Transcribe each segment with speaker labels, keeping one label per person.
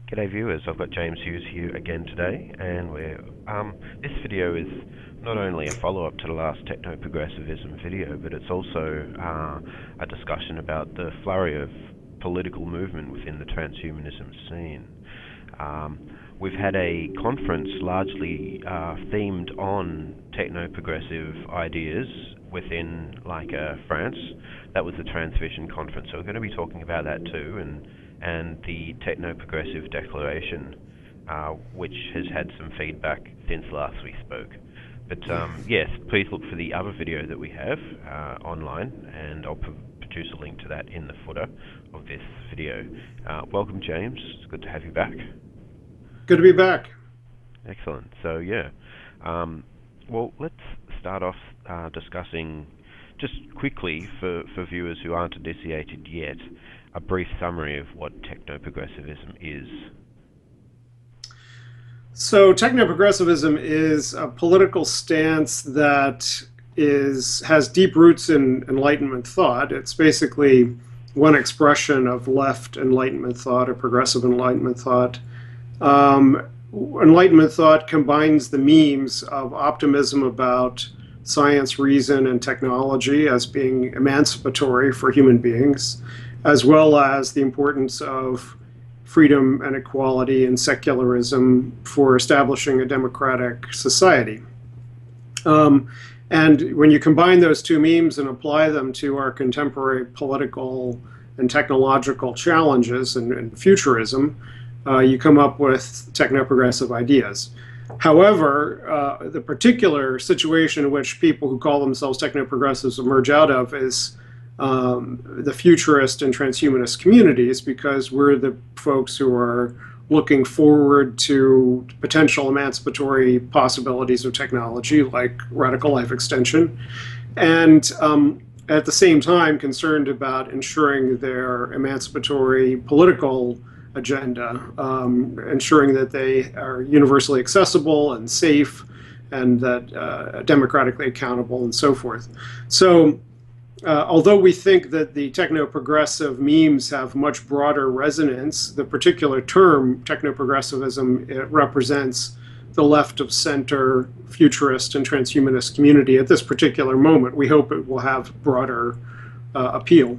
Speaker 1: G'day viewers, I've got James Hughes here again today, and this video is not only a follow-up to the last Technoprogressivism video, but it's also a discussion about the flurry of political movement within the transhumanism scene. We've had a conference largely themed on technoprogressive ideas within France. That was the Transvision Conference, so we're going to be talking about that too, and the Technoprogressive Declaration, which has had some feedback since last we spoke. But yes, please look for the other video that we have online, and I'll produce a link to that in the footer of this video. Welcome, James. It's good to have you back.
Speaker 2: Good to be back.
Speaker 1: Excellent. So yeah, well, let's start off discussing, just quickly for viewers who aren't initiated yet, a brief summary of what technoprogressivism is.
Speaker 2: So technoprogressivism is a political stance that has deep roots in Enlightenment thought. It's basically one expression of left Enlightenment thought or progressive Enlightenment thought. Enlightenment thought combines the memes of optimism about science, reason, and technology as being emancipatory for human beings, as well as the importance of freedom and equality and secularism for establishing a democratic society. And when you combine those two memes and apply them to our contemporary political and technological challenges and futurism, you come up with technoprogressive ideas. However, the particular situation in which people who call themselves technoprogressives emerge out of is the futurist and transhumanist communities, because we're the folks who are looking forward to potential emancipatory possibilities of technology like radical life extension, and at the same time concerned about ensuring their emancipatory political agenda, ensuring that they are universally accessible and safe and that democratically accountable and so forth. So although we think that the technoprogressive memes have much broader resonance, the particular term technoprogressivism, it represents the left of center futurist and transhumanist community at this particular moment. We hope it will have broader appeal.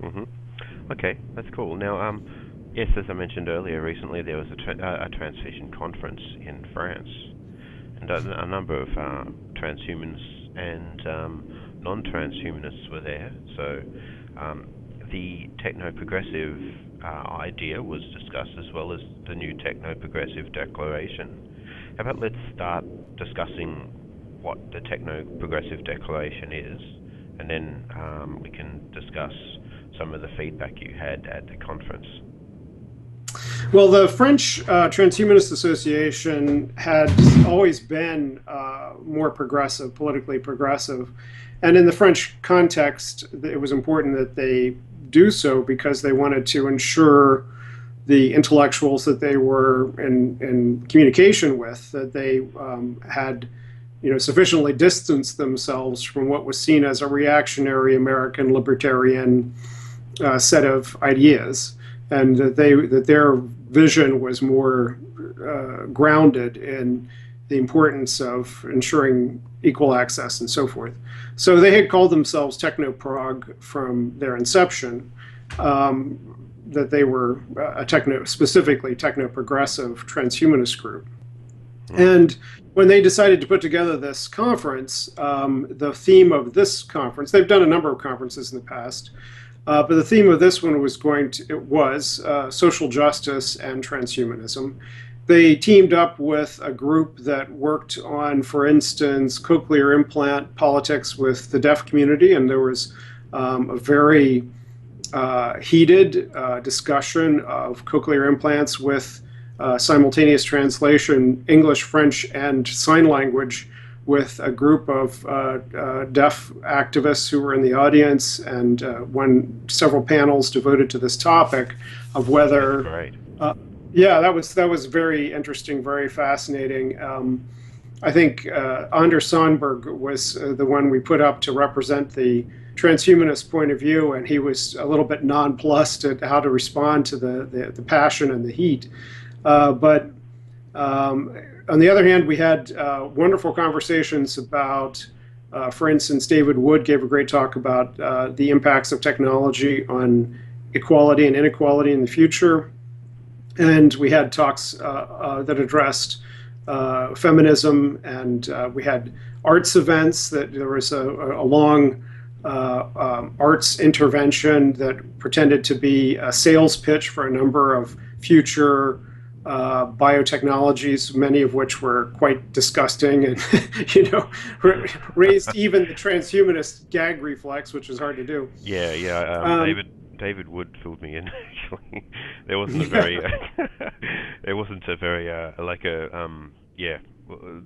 Speaker 1: Mm-hmm. Okay, that's cool. Now, yes, as I mentioned earlier, recently there was a Transvision Conference in France, and a number of transhumanists and non-transhumanists were there. So the technoprogressive idea was discussed, as well as the new Technoprogressive Declaration. How about let's start discussing what the Technoprogressive Declaration is, and then we can discuss some of the feedback you had at the conference.
Speaker 2: Well, the French Transhumanist Association had always been more progressive, politically progressive. And in the French context, it was important that they do so because they wanted to ensure the intellectuals that they were in communication with, that they had sufficiently distanced themselves from what was seen as a reactionary American libertarian set of ideas, and that their vision was more grounded in the importance of ensuring equal access and so forth. So they had called themselves Technoprog from their inception, that they were specifically technoprogressive transhumanist group. And when they decided to put together this conference, the theme of this conference, they've done a number of conferences in the past, but the theme of this one was social justice and transhumanism. They teamed up with a group that worked on, for instance, cochlear implant politics with the deaf community, and there was a very heated discussion of cochlear implants with simultaneous translation, English, French, and sign language, with a group of deaf activists who were in the audience, and several panels devoted to this topic of whether.
Speaker 1: Great.
Speaker 2: Yeah, that was very interesting, very fascinating. I think Anders Sandberg was the one we put up to represent the transhumanist point of view, and he was a little bit nonplussed at how to respond to the passion and the heat. But on the other hand, we had wonderful conversations about, for instance, David Wood gave a great talk about the impacts of technology on equality and inequality in the future. And we had talks that addressed feminism, and we had arts events. That there was a long arts intervention that pretended to be a sales pitch for a number of future biotechnologies, many of which were quite disgusting and, raised even the transhumanist gag reflex, which is hard to do.
Speaker 1: Yeah. David Wood filled me in. Actually, there wasn't a very,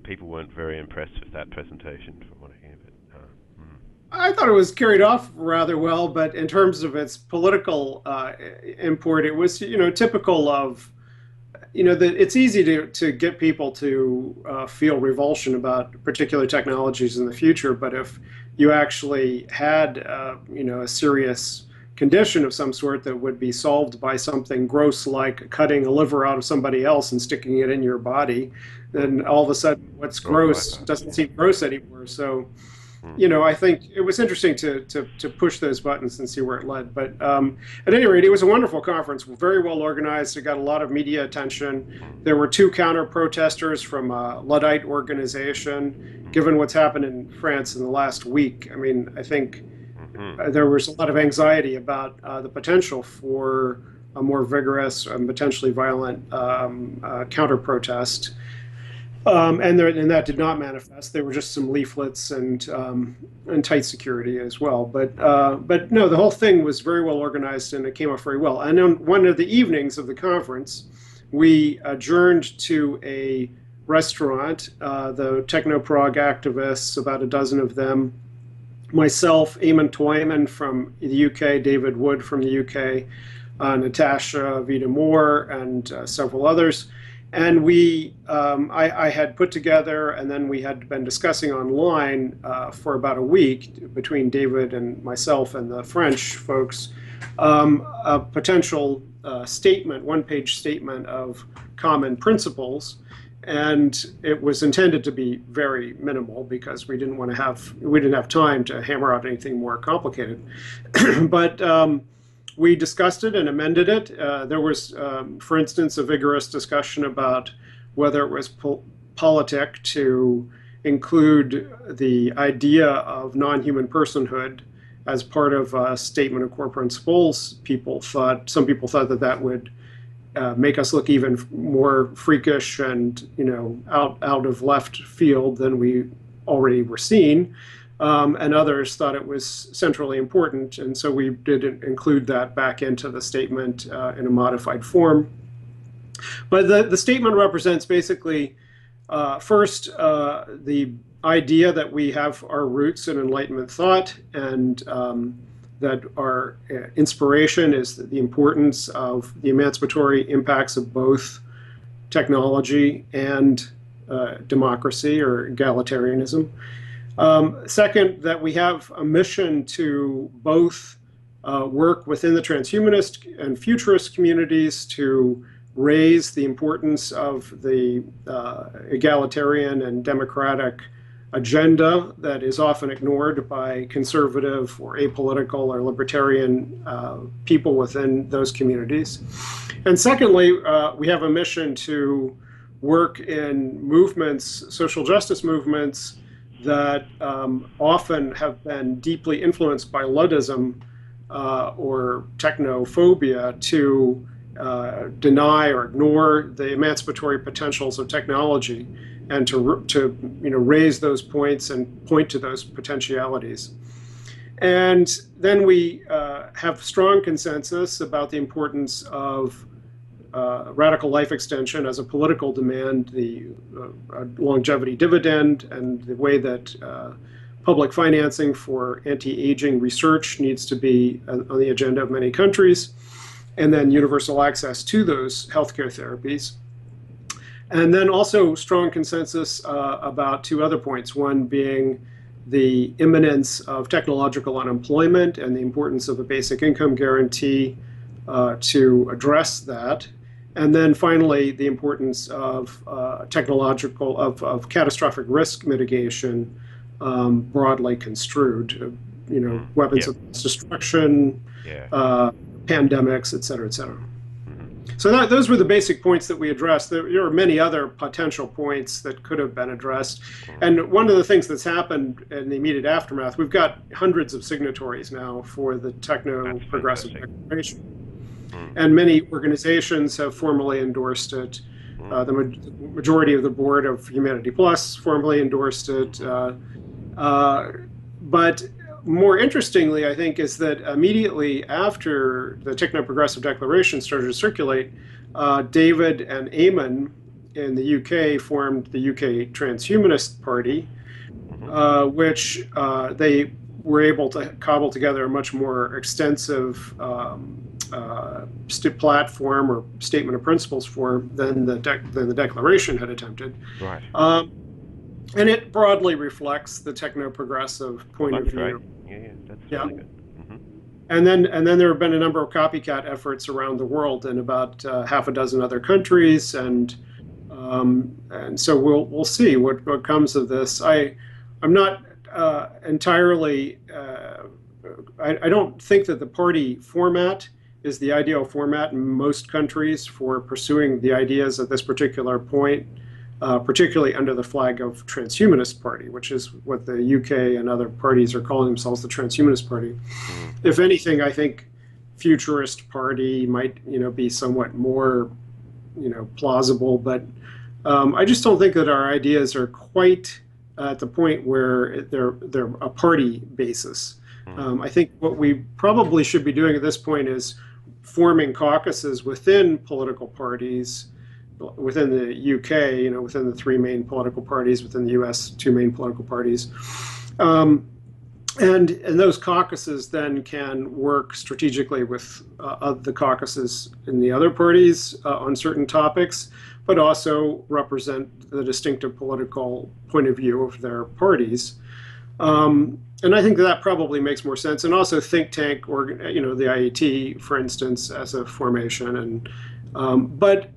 Speaker 1: people weren't very impressed with that presentation, from what I hear.
Speaker 2: I thought it was carried off rather well, but in terms of its political import, it was, typical of, that it's easy to get people to feel revulsion about particular technologies in the future, but if you actually had, a serious condition of some sort that would be solved by something gross like cutting a liver out of somebody else and sticking it in your body, then all of a sudden what's gross doesn't seem gross anymore. So, I think it was interesting to push those buttons and see where it led. But at any rate, it was a wonderful conference, very well organized. It got a lot of media attention. There were 2 counter-protesters from a Luddite organization. Given what's happened in France in the last week, I mean, I think there was a lot of anxiety about the potential for a more vigorous and potentially violent counter-protest. And that did not manifest. There were just some leaflets and tight security as well. But no, the whole thing was very well organized, and it came off very well. And on one of the evenings of the conference, we adjourned to a restaurant. The Technoprog activists, about a dozen of them, myself, Eamon Toyman from the UK, David Wood from the UK, Natasha Vida Moore, and several others. And I had put together, and then we had been discussing online for about a week between David and myself and the French folks, a potential statement, one-page statement of common principles. And it was intended to be very minimal because we didn't have time to hammer out anything more complicated. But we discussed it and amended it. There was, for instance, a vigorous discussion about whether it was politic to include the idea of non-human personhood as part of a statement of core principles. Some people thought that would make us look even more freakish and, out of left field than we already were seeing. And others thought it was centrally important, and so we did include that back into the statement in a modified form. But the statement represents basically, first, the idea that we have our roots in Enlightenment thought, and that our inspiration is the importance of the emancipatory impacts of both technology and democracy or egalitarianism. Second, that we have a mission to both work within the transhumanist and futurist communities to raise the importance of the egalitarian and democratic agenda that is often ignored by conservative or apolitical or libertarian people within those communities. And secondly, we have a mission to work in movements, social justice movements, that often have been deeply influenced by Luddism or technophobia to deny or ignore the emancipatory potentials of technology, and to raise those points and point to those potentialities. And then we have strong consensus about the importance of radical life extension as a political demand, the longevity dividend, and the way that public financing for anti-aging research needs to be on the agenda of many countries, and then universal access to those healthcare therapies. And then also strong consensus about 2 other points, one being the imminence of technological unemployment and the importance of a basic income guarantee to address that. And then finally, the importance of catastrophic risk mitigation, broadly construed, weapons of mass destruction, pandemics, et cetera, et cetera. So those were the basic points that we addressed. There are many other potential points that could have been addressed. And one of the things that's happened in the immediate aftermath, we've got hundreds of signatories now for the Technoprogressive Declaration. And many organizations have formally endorsed it. The majority of the board of Humanity Plus formally endorsed it. But more interestingly, I think, is that immediately after the Technoprogressive Declaration started to circulate, David and Eamon in the UK formed the UK Transhumanist Party, which they were able to cobble together a much more extensive platform or statement of principles for than the Declaration had attempted.
Speaker 1: Right.
Speaker 2: And it broadly reflects the techno-progressive point of view.
Speaker 1: Yeah, that's really good.
Speaker 2: And then there have been a number of copycat efforts around the world in about half a dozen other countries, and so we'll see what comes of this. I'm not entirely. I don't think that the party format is the ideal format in most countries for pursuing the ideas at this particular point. Particularly under the flag of Transhumanist Party, which is what the UK and other parties are calling themselves, the Transhumanist Party. If anything, I think Futurist Party might, be somewhat more, plausible. But I just don't think that our ideas are quite at the point where they're a party basis. I think what we probably should be doing at this point is forming caucuses within political parties. Within the UK, within the three main political parties, within the US, two main political parties. And those caucuses then can work strategically with the caucuses in the other parties on certain topics, but also represent the distinctive political point of view of their parties. And I think that probably makes more sense. And also think tank, or the IEET, for instance, as a formation. And but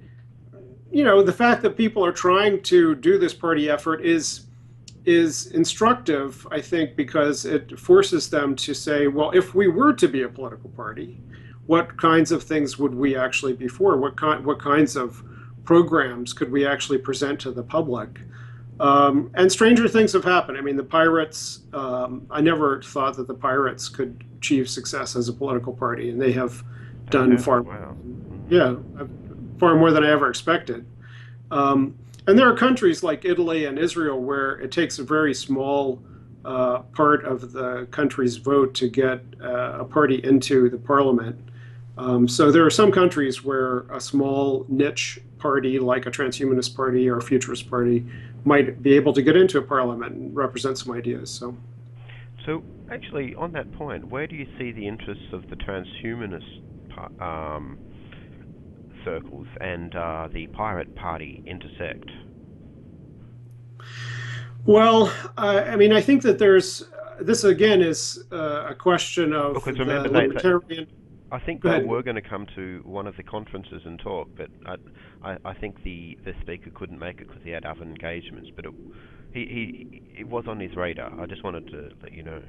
Speaker 2: the fact that people are trying to do this party effort is instructive, I think, because it forces them to say, well, if we were to be a political party, what kinds of things would we actually be for? What kinds of programs could we actually present to the public? And stranger things have happened. I mean, the Pirates, I never thought that the Pirates could achieve success as a political party, and they have done far more than I ever expected. And there are countries like Italy and Israel where it takes a very small part of the country's vote to get a party into the parliament. So there are some countries where a small niche party like a transhumanist party or a futurist party might be able to get into a parliament and represent some ideas.
Speaker 1: So actually, on that point, where do you see the interests of the transhumanist circles and the pirate party intersect?
Speaker 2: Well, I think that this again is a question of
Speaker 1: because remember,
Speaker 2: libertarian.
Speaker 1: I think they were going to come to one of the conferences and talk, but I think the speaker couldn't make it because he had other engagements. But it was on his radar. I just wanted to let you know.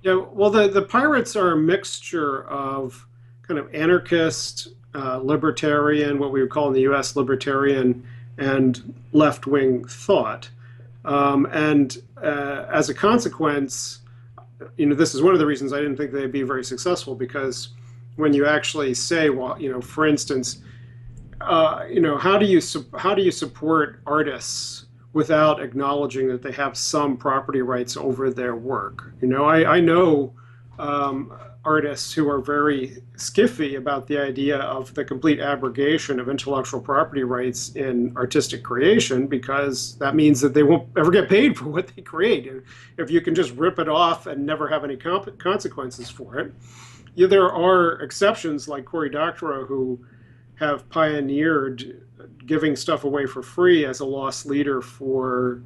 Speaker 2: Yeah. Well, the pirates are a mixture of kind of anarchist, libertarian, what we would call in the U.S. libertarian, and left-wing thought. And as a consequence, this is one of the reasons I didn't think they'd be very successful, because when you actually say, well, for instance, how do you support artists without acknowledging that they have some property rights over their work? I know artists who are very skiffy about the idea of the complete abrogation of intellectual property rights in artistic creation, because that means that they won't ever get paid for what they create. And if you can just rip it off and never have any consequences for it. There are exceptions like Cory Doctorow, who have pioneered giving stuff away for free as a lost leader for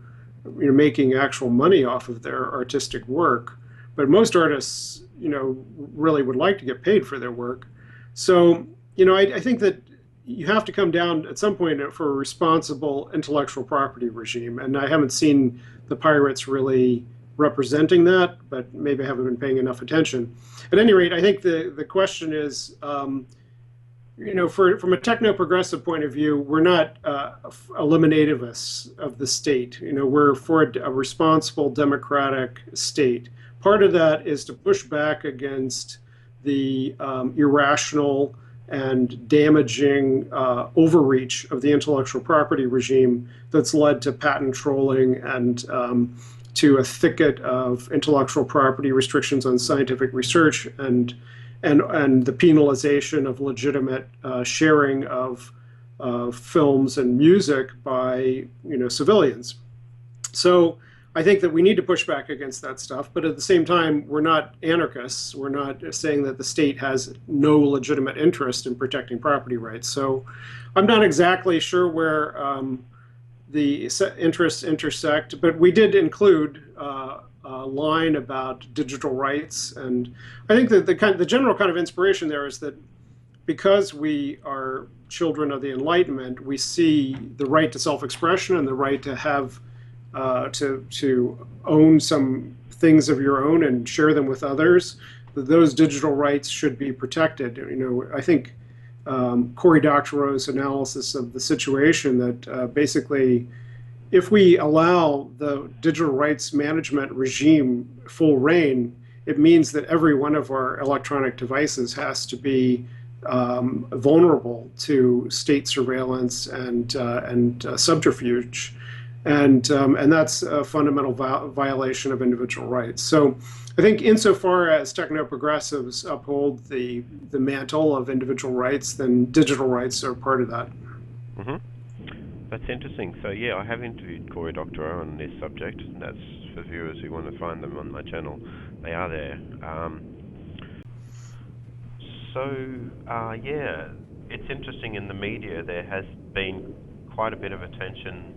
Speaker 2: making actual money off of their artistic work. But most artists, really would like to get paid for their work. So, I think that you have to come down at some point for a responsible intellectual property regime. And I haven't seen the pirates really representing that, but maybe I haven't been paying enough attention. At any rate, I think the question is, from a techno-progressive point of view, we're not eliminativists of the state. We're for a responsible democratic state. Part of that is to push back against the irrational and damaging overreach of the intellectual property regime that's led to patent trolling and to a thicket of intellectual property restrictions on scientific research and the penalization of legitimate sharing of films and music by civilians. So I think that we need to push back against that stuff, but at the same time, we're not anarchists. We're not saying that the state has no legitimate interest in protecting property rights. So I'm not exactly sure where the interests intersect, but we did include a line about digital rights. And I think that the general kind of inspiration there is that because we are children of the Enlightenment, we see the right to self-expression and the right to have to own some things of your own and share them with others. Those digital rights should be protected. I think Cory Doctorow's analysis of the situation that basically, if we allow the digital rights management regime full reign, it means that every one of our electronic devices has to be vulnerable to state surveillance and subterfuge. And that's a fundamental violation of individual rights. So I think insofar as techno-progressives uphold the mantle of individual rights, then digital rights are part of that.
Speaker 1: Mm-hmm. That's interesting. So yeah, I have interviewed Cory Doctorow on this subject, and that's for viewers who want to find them on my channel. They are there. Yeah, it's interesting in the media. There has been quite a bit of attention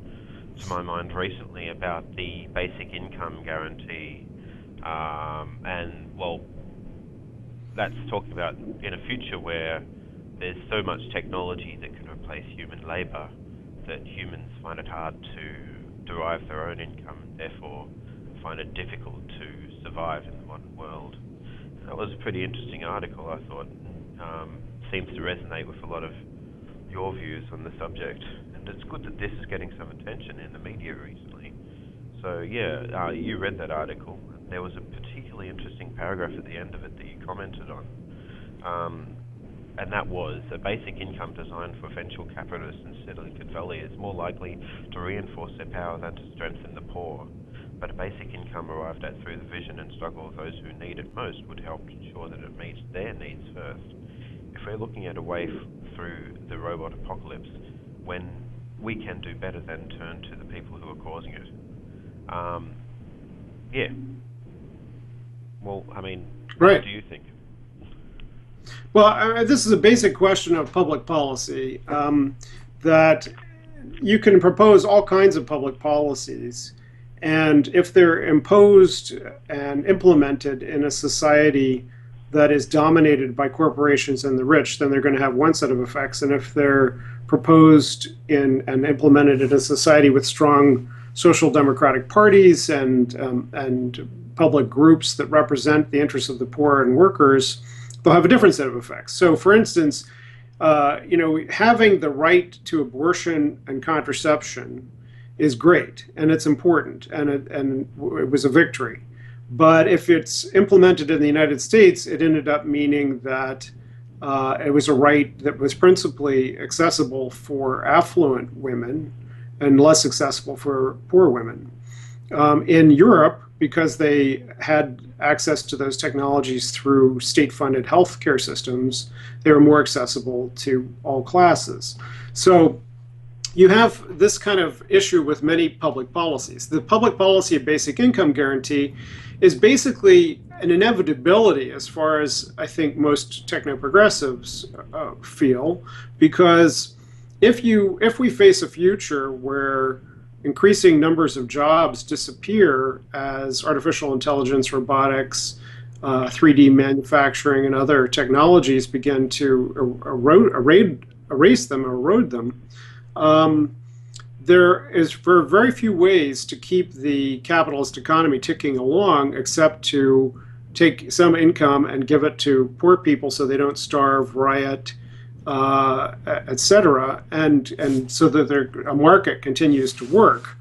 Speaker 1: to my mind recently about the basic income guarantee, and well, that's talking about in a future where there's so much technology that can replace human labor that humans find it hard to derive their own income and therefore find it difficult to survive in the modern world. That was a pretty interesting article, I thought. Seems to resonate with a lot of your views on the subject, and it's good that this is getting some attention in the media recently. So yeah, you read that article. There was a particularly interesting paragraph at the end of it that you commented on, and that was a basic income designed for eventual capitalists in Silicon Valley is more likely to reinforce their power than to strengthen the poor. But a basic income arrived at through the vision and struggle of those who need it most would help ensure that it meets their needs first. If we're looking at a way through the robot apocalypse, when we can do better than turn to the people who are causing it. Yeah. Well, I mean,
Speaker 2: right.
Speaker 1: What do you think?
Speaker 2: Well, this is a basic question of public policy, that you can propose all kinds of public policies, and if they're imposed and implemented in a society that is dominated by corporations and the rich, then they're going to have one set of effects. And if they're proposed in and implemented in a society with strong social democratic parties and public groups that represent the interests of the poor and workers, they'll have a different set of effects. So, for instance, having the right to abortion and contraception is great, and it's important, and it was a victory. But if it's implemented in the United States, it ended up meaning that it was a right that was principally accessible for affluent women and less accessible for poor women. In Europe, because they had access to those technologies through state-funded healthcare systems, they were more accessible to all classes. So you have this kind of issue with many public policies. The public policy of basic income guarantee is basically an inevitability as far as I think most techno-progressives feel, because if we face a future where increasing numbers of jobs disappear as artificial intelligence, robotics, 3D manufacturing, and other technologies begin to erase them, erode them. There is very few ways to keep the capitalist economy ticking along except to take some income and give it to poor people so they don't starve, riot, etc., and so that a market continues to work.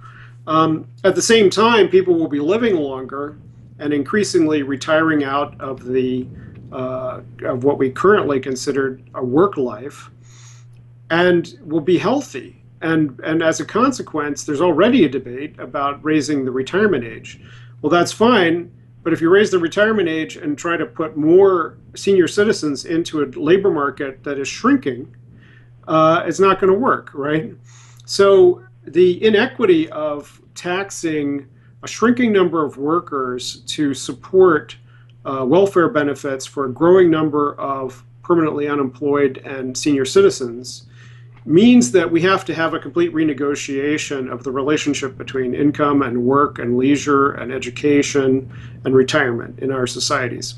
Speaker 2: At the same time, people will be living longer and increasingly retiring out of the of what we currently consider a work life, and will be healthy. And as a consequence, there's already a debate about raising the retirement age. Well, that's fine, but if you raise the retirement age and try to put more senior citizens into a labor market that is shrinking, it's not going to work, right? So the inequity of taxing a shrinking number of workers to support welfare benefits for a growing number of permanently unemployed and senior citizens means that we have to have a complete renegotiation of the relationship between income and work and leisure and education and retirement in our societies.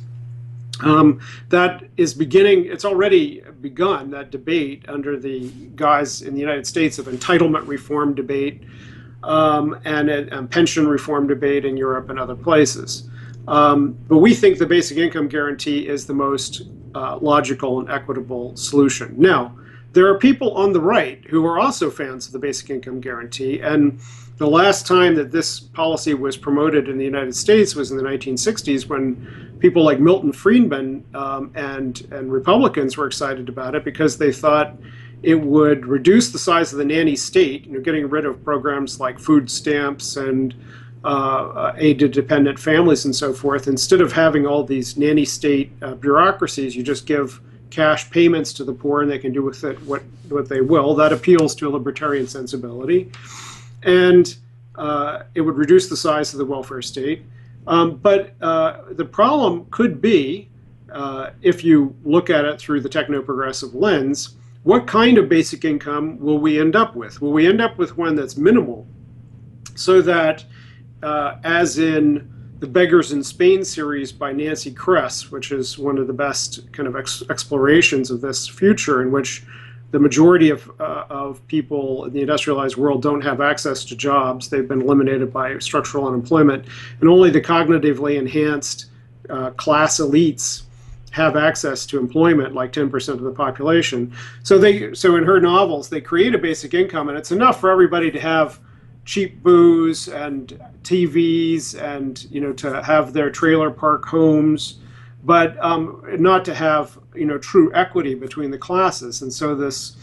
Speaker 2: That is beginning, it's already begun, that debate, under the guise in the United States of entitlement reform debate and pension reform debate in Europe and other places. But we think the basic income guarantee is the most logical and equitable solution. Now, there are people on the right who are also fans of the basic income guarantee, and the last time that this policy was promoted in the United States was in the 1960s, when people like Milton Friedman and Republicans were excited about it because they thought it would reduce the size of the nanny state, getting rid of programs like food stamps and aid to dependent families and so forth. Instead of having all these nanny state bureaucracies, you just give cash payments to the poor and they can do with it what they will. That appeals to a libertarian sensibility. And it would reduce the size of the welfare state. But the problem could be, if you look at it through the technoprogressive lens, what kind of basic income will we end up with? Will we end up with one that's minimal, so that, as in the Beggars in Spain series by Nancy Kress, which is one of the best kind of explorations of this future, in which the majority of people in the industrialized world don't have access to jobs. They've been eliminated by structural unemployment, and only the cognitively enhanced class elites have access to employment, like 10% of the population. So in her novels, they create a basic income, and it's enough for everybody to have cheap booze and TVs and to have their trailer park homes, but not to have true equity between the classes. And so this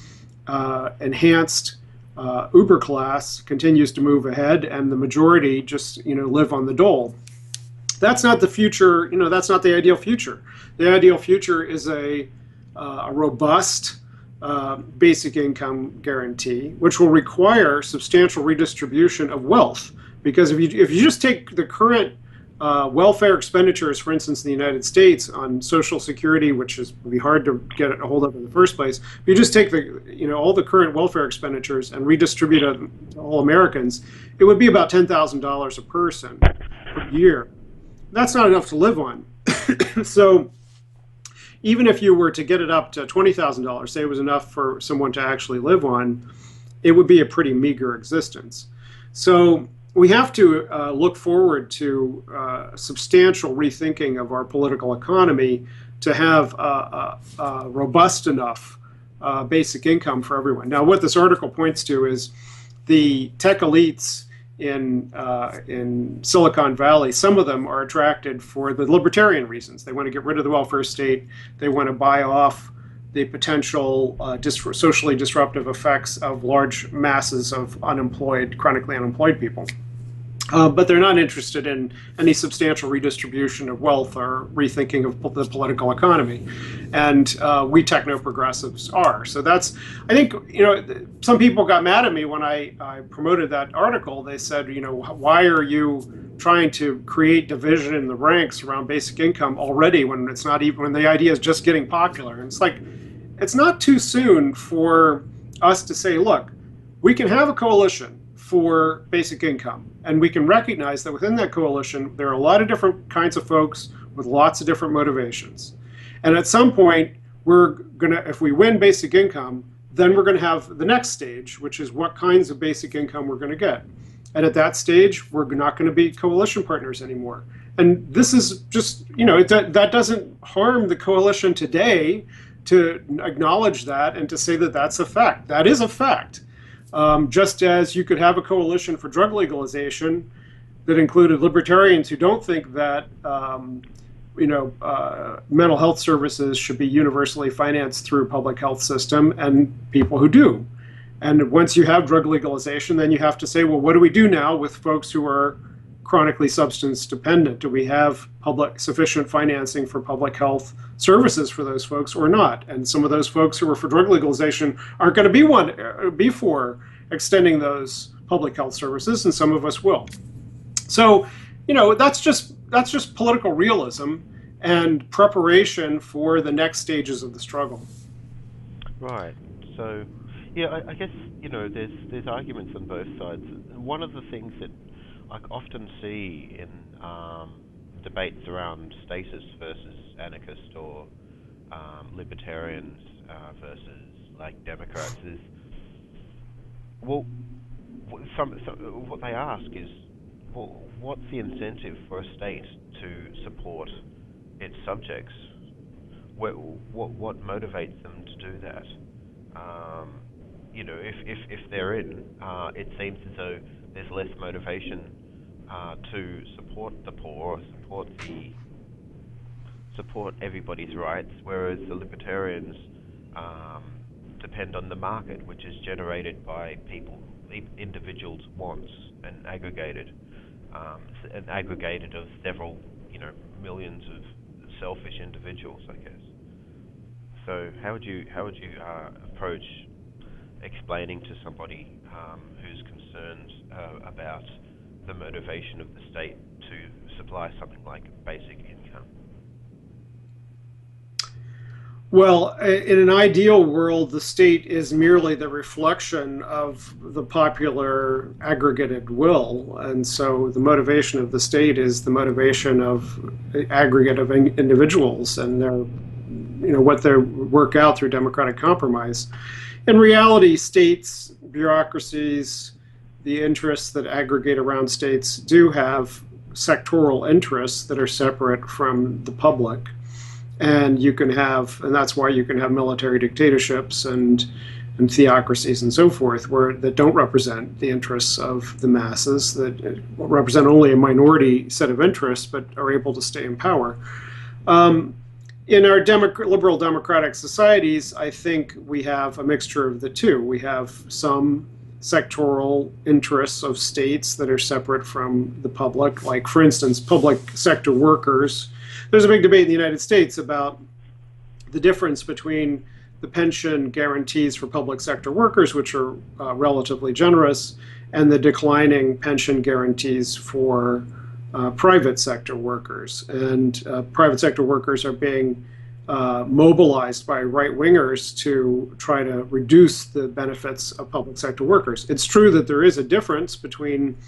Speaker 2: enhanced uber class continues to move ahead, and the majority just live on the dole. That's not the future. That's not the ideal future. The ideal future is a robust basic income guarantee, which will require substantial redistribution of wealth. Because if you just take the current welfare expenditures, for instance, in the United States on Social Security, which would be hard to get a hold of in the first place, if you just take all the current welfare expenditures and redistribute it to all Americans, it would be about $10,000 a person per year. That's not enough to live on. So even if you were to get it up to $20,000, say it was enough for someone to actually live on, it would be a pretty meager existence. So we have to look forward to substantial rethinking of our political economy to have a robust enough basic income for everyone. Now, what this article points to is the tech elites in Silicon Valley. Some of them are attracted for the libertarian reasons. They want to get rid of the welfare state. They want to buy off the potential socially disruptive effects of large masses of chronically unemployed people. But they're not interested in any substantial redistribution of wealth or rethinking of the political economy. And we technoprogressives are. So that's, I think, some people got mad at me when I promoted that article. They said, why are you trying to create division in the ranks around basic income already when it's not even, when the idea is just getting popular? And it's like, it's not too soon for us to say, look, we can have a coalition for basic income. And we can recognize that within that coalition, there are a lot of different kinds of folks with lots of different motivations. And at some point, we're going to, if we win basic income, then we're going to have the next stage, which is what kinds of basic income we're going to get. And at that stage, we're not going to be coalition partners anymore. And this is just, that doesn't harm the coalition today to acknowledge that and to say that that's a fact. That is a fact. Just as you could have a coalition for drug legalization that included libertarians who don't think that mental health services should be universally financed through a public health system, and people who do. And once you have drug legalization, then you have to say, well, what do we do now with folks who are chronically substance dependent? Do we have sufficient financing for public health services for those folks or not? And some of those folks who are for drug legalization aren't going to be for extending those public health services, and some of us will. So, that's just political realism and preparation for the next stages of the struggle.
Speaker 1: Right. So, yeah, I guess there's arguments on both sides. One of the things that I often see in debates around statists versus anarchists or libertarians versus like Democrats is, well, what they ask is, well, what's the incentive for a state to support its subjects? What motivates them to do that? If they're in, it seems as though there's less motivation to support the poor, support everybody's rights, whereas the libertarians depend on the market, which is generated by individuals' wants and aggregated of several, millions of selfish individuals, I guess. So how would you approach explaining to somebody who's concerned about the motivation of the state to supply something like basic income?
Speaker 2: Well, in an ideal world, the state is merely the reflection of the popular aggregated will. And so the motivation of the state is the motivation of the aggregate of individuals and their, what they work out through democratic compromise. In reality, states, bureaucracies, the interests that aggregate around states do have sectoral interests that are separate from the public. And that's why you can have military dictatorships and theocracies and so forth, that don't represent the interests of the masses, that represent only a minority set of interests, but are able to stay in power. In our liberal democratic societies, I think we have a mixture of the two. We have some sectoral interests of states that are separate from the public, like, for instance, public sector workers. There's a big debate in the United States about the difference between the pension guarantees for public sector workers, which are relatively generous, and the declining pension guarantees for private sector workers. And private sector workers are being mobilized by right-wingers to try to reduce the benefits of public sector workers. It's true that there is a difference between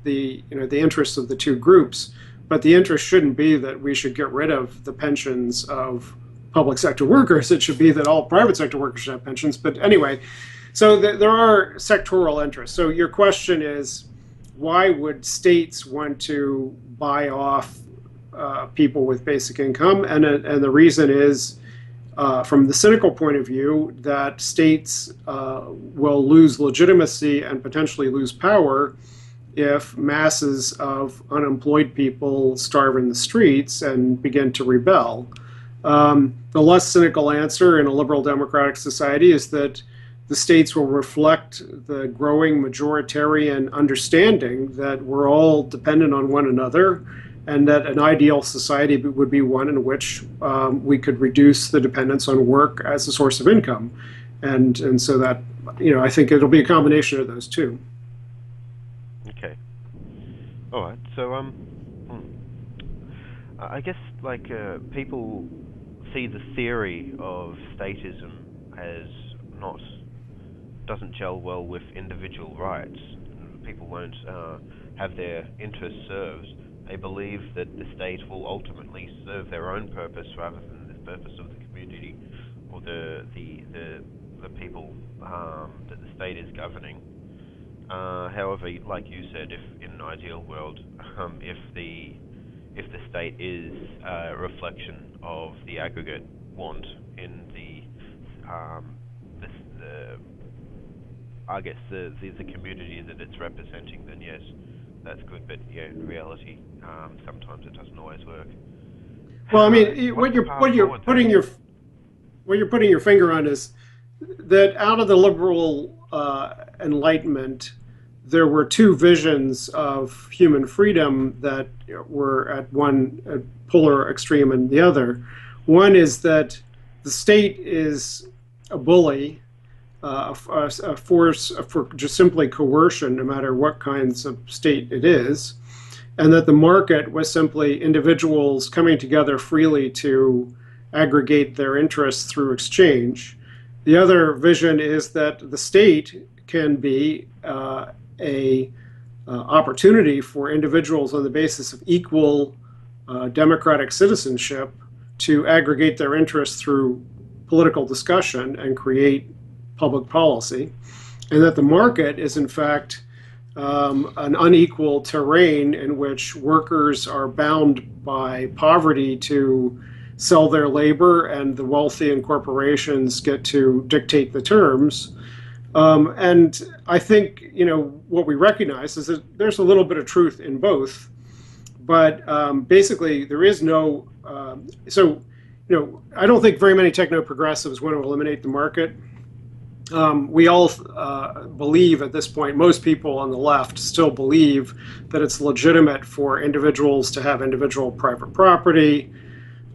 Speaker 2: the interests of the two groups, but the interest shouldn't be that we should get rid of the pensions of public sector workers. It should be that all private sector workers should have pensions. But anyway, so there are sectoral interests. So your question is, why would states want to buy off people with basic income? And the reason is, from the cynical point of view, that states will lose legitimacy and potentially lose power if masses of unemployed people starve in the streets and begin to rebel. The less cynical answer in a liberal democratic society is that the states will reflect the growing majoritarian understanding that we're all dependent on one another, and that an ideal society would be one in which we could reduce the dependence on work as a source of income. And so that, I think it'll be a combination of those two.
Speaker 1: Okay. All right. So, I guess, people see the theory of statism as doesn't gel well with individual rights. people won't have their interests served, they believe that the state will ultimately serve their own purpose rather than the purpose of the community or the people that the state is governing. However, like you said, if in an ideal world, if the state is a reflection of the aggregate want in I guess the community that it's representing, then yes, that's good. But yeah, in reality, sometimes it doesn't always work.
Speaker 2: Well, I mean, what you're putting your finger on is that out of the liberal Enlightenment, there were two visions of human freedom that were at one polar extreme and the other. One is that the state is a bully, a force for just simply coercion, no matter what kinds of state it is, and that the market was simply individuals coming together freely to aggregate their interests through exchange. The other vision is that the state can be a opportunity for individuals on the basis of equal democratic citizenship to aggregate their interests through political discussion and create public policy, and that the market is in fact an unequal terrain in which workers are bound by poverty to sell their labor, and the wealthy and corporations get to dictate the terms. And I think, what we recognize is that there's a little bit of truth in both, but basically there is no, I don't think very many techno-progressives want to eliminate the market. We all believe at this point, most people on the left still believe that it's legitimate for individuals to have individual private property,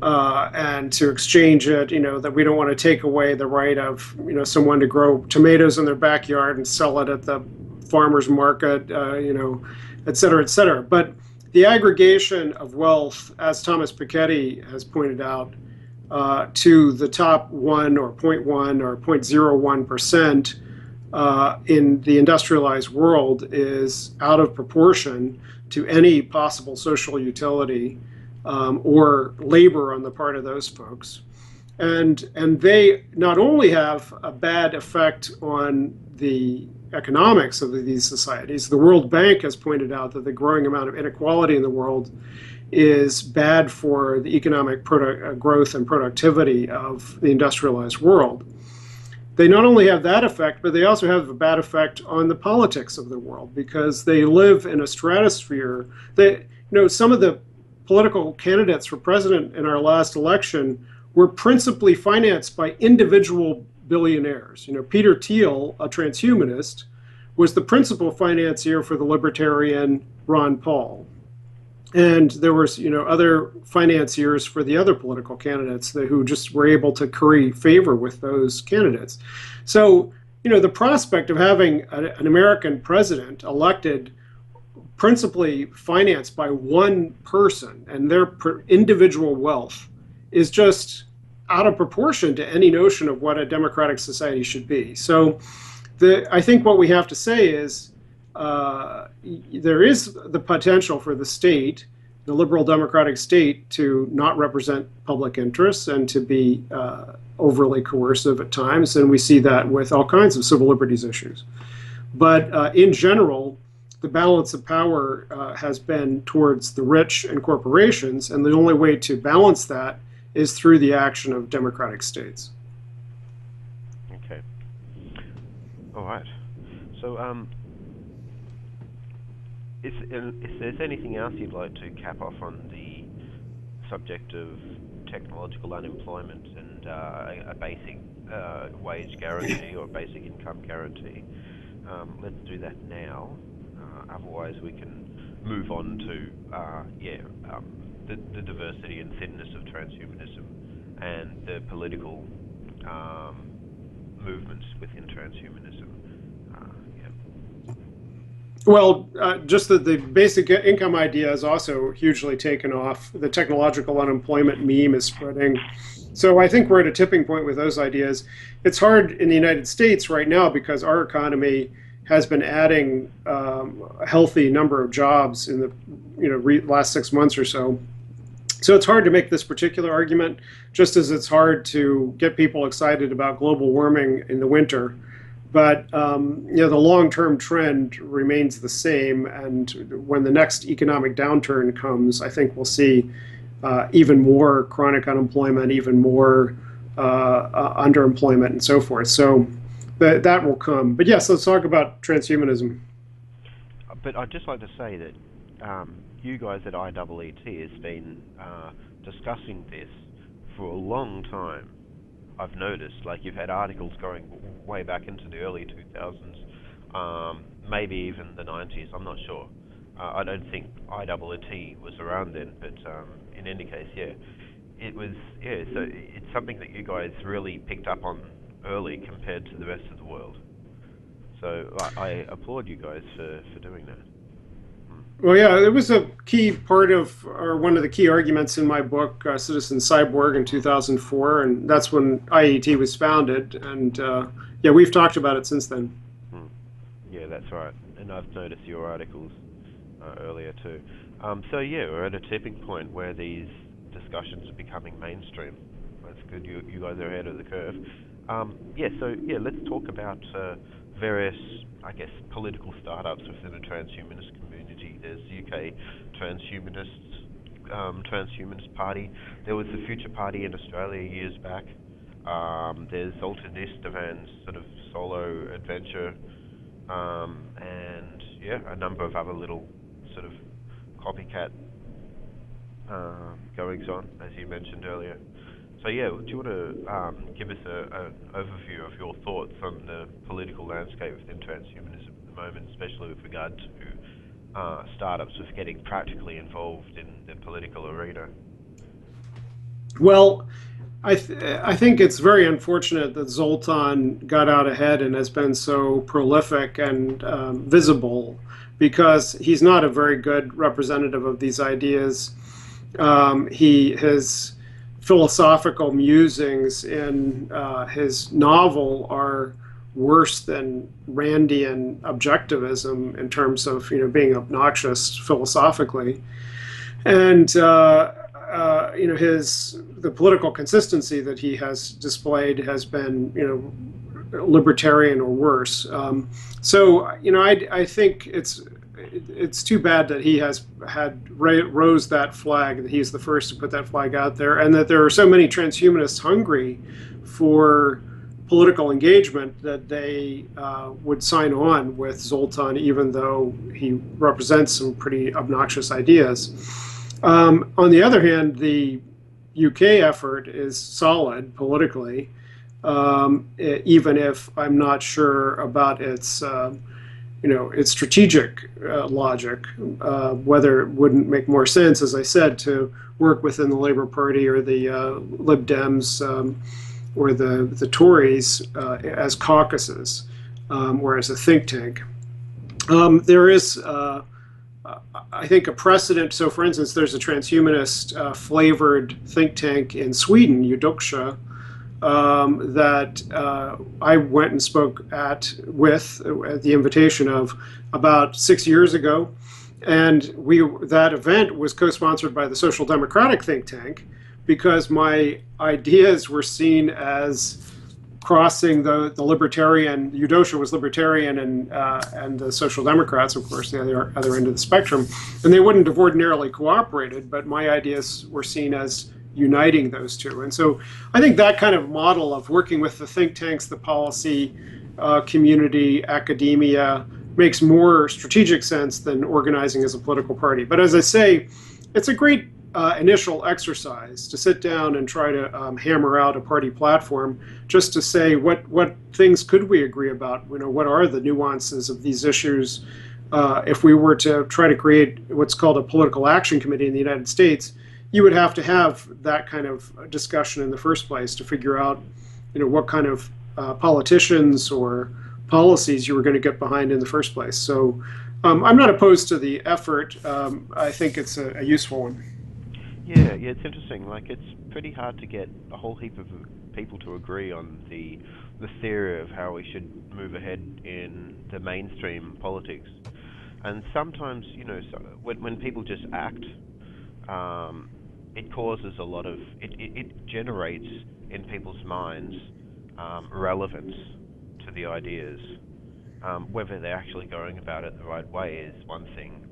Speaker 2: and to exchange it, that we don't want to take away the right of, someone to grow tomatoes in their backyard and sell it at the farmer's market, et cetera, et cetera. But the aggregation of wealth, as Thomas Piketty has pointed out, to the top 1 or 0.1 or 0.01% in the industrialized world is out of proportion to any possible social utility or labor on the part of those folks. And they not only have a bad effect on the economics of these societies. The World Bank has pointed out that the growing amount of inequality in the world is bad for the economic growth and productivity of the industrialized world. They not only have that effect, but they also have a bad effect on the politics of the world, because they live in a stratosphere that, some of the political candidates for president in our last election were principally financed by individual billionaires. Peter Thiel, a transhumanist, was the principal financier for the libertarian Ron Paul. And there was, other financiers for the other political candidates who just were able to curry favor with those candidates. So, the prospect of having an American president elected principally financed by one person and their individual wealth is just out of proportion to any notion of what a democratic society should be. So I think what we have to say is there is the potential for the state, the liberal democratic state, to not represent public interests and to be overly coercive at times. And we see that with all kinds of civil liberties issues. But in general, the balance of power has been towards the rich and corporations, and the only way to balance that is through the action of democratic states.
Speaker 1: Okay. All right. So, if there's anything else you'd like to cap off on the subject of technological unemployment and a basic wage guarantee or basic income guarantee, let's do that now. Otherwise, we can move on to the diversity and thinness of transhumanism and the political movements within transhumanism.
Speaker 2: Well, just that the basic income idea is also hugely taken off. The technological unemployment meme is spreading. So I think we're at a tipping point with those ideas. It's hard in the United States right now because our economy has been adding a healthy number of jobs in the last 6 months or so. So it's hard to make this particular argument, just as it's hard to get people excited about global warming in the winter. But the long-term trend remains the same, and when the next economic downturn comes, I think we'll see even more chronic unemployment, even more underemployment, and so forth. So that will come. But yes, let's talk about transhumanism.
Speaker 1: But I'd just like to say that you guys at IEET has been discussing this for a long time. I've noticed, like, you've had articles going way back into the early 2000s, maybe even the 90s, I'm not sure. I don't think IEET was around then, but in any case, yeah. It was, yeah, so it's something that you guys really picked up on early compared to the rest of the world. So I applaud you guys for doing that.
Speaker 2: Well, yeah, it was a key part of, or one of the key arguments in my book, Citizen Cyborg, in 2004, and that's when IEET was founded, and yeah, we've talked about it since then.
Speaker 1: Yeah, that's right, and I've noticed your articles earlier too. So yeah, we're at a tipping point where these discussions are becoming mainstream. That's good, you guys are ahead of the curve. Yeah, so yeah, let's talk about various, I guess, political startups within the transhumanist community. There's UK Transhumanist Party. There was the Future Party in Australia years back. There's Zoltan Istavan's sort of solo adventure, and yeah, a number of other little sort of copycat goings on, as you mentioned earlier. So yeah, do you want to give us an overview of your thoughts on the political landscape within transhumanism at the moment, especially with regard to startups with getting practically involved in the political arena?
Speaker 2: Well, I think it's very unfortunate that Zoltan got out ahead and has been so prolific and visible, because he's not a very good representative of these ideas. His philosophical musings in his novel are worse than Randian objectivism in terms of being obnoxious philosophically, and the political consistency that he has displayed has been libertarian or worse. So I think it's too bad that he has rose that flag, that he's the first to put that flag out there, and that there are so many transhumanists hungry for political engagement that they would sign on with Zoltan, even though he represents some pretty obnoxious ideas. On the other hand, the UK effort is solid politically, even if I'm not sure about its its strategic logic, whether it wouldn't make more sense, as I said, to work within the Labour Party or the Lib Dems or the Tories as caucuses or as a think tank. There is, I think, a precedent. So, for instance, there's a transhumanist flavored think tank in Sweden, Eudoxia, that I went and spoke at the invitation of about 6 years ago, and that event was co-sponsored by the Social Democratic think tank, because my ideas were seen as crossing the libertarian. Eudoxia was libertarian, and the Social Democrats, of course, the other end of the spectrum, and they wouldn't have ordinarily cooperated, but my ideas were seen as uniting those two. And so I think that kind of model of working with the think tanks, the policy community, academia, makes more strategic sense than organizing as a political party. But as I say, it's a great initial exercise to sit down and try to hammer out a party platform, just to say what things could we agree about, what are the nuances of these issues. If we were to try to create what's called a political action committee in the United States, you would have to have that kind of discussion in the first place to figure out, what kind of politicians or policies you were going to get behind in the first place. So I'm not opposed to the effort. I think it's a useful one.
Speaker 1: Yeah, it's interesting. Like, it's pretty hard to get a whole heap of people to agree on the theory of how we should move ahead in the mainstream politics. And sometimes, when people just act, it causes a lot of, it generates in people's minds relevance to the ideas. Whether they're actually going about it the right way is one thing.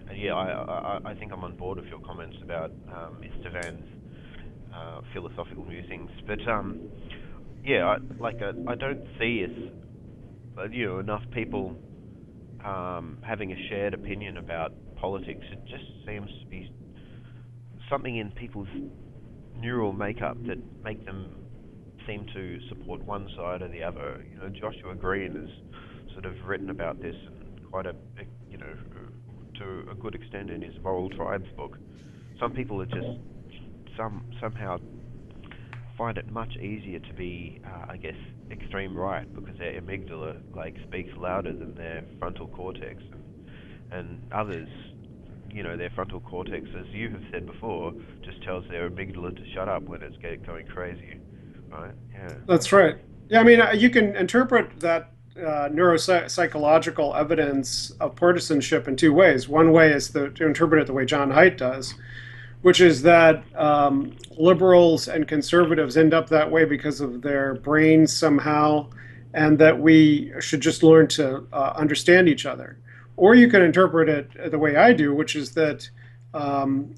Speaker 1: And yeah, I think I'm on board with your comments about Istavan's philosophical musings. But yeah, I don't see enough people having a shared opinion about politics. It just seems to be something in people's neural makeup that make them seem to support one side or the other. Joshua Green has sort of written about this and quite to a good extent in his Moral Tribes book. Some people are just somehow find it much easier to be, I guess, extreme right because their amygdala speaks louder than their frontal cortex, and others, their frontal cortex, as you have said before, just tells their amygdala to shut up when it's going crazy, right? Yeah.
Speaker 2: That's right. Yeah, I mean, you can interpret that neuropsychological evidence of partisanship in two ways. One way is to interpret it the way John Haidt does, which is that liberals and conservatives end up that way because of their brains somehow, and that we should just learn to understand each other. Or you can interpret it the way I do, which is that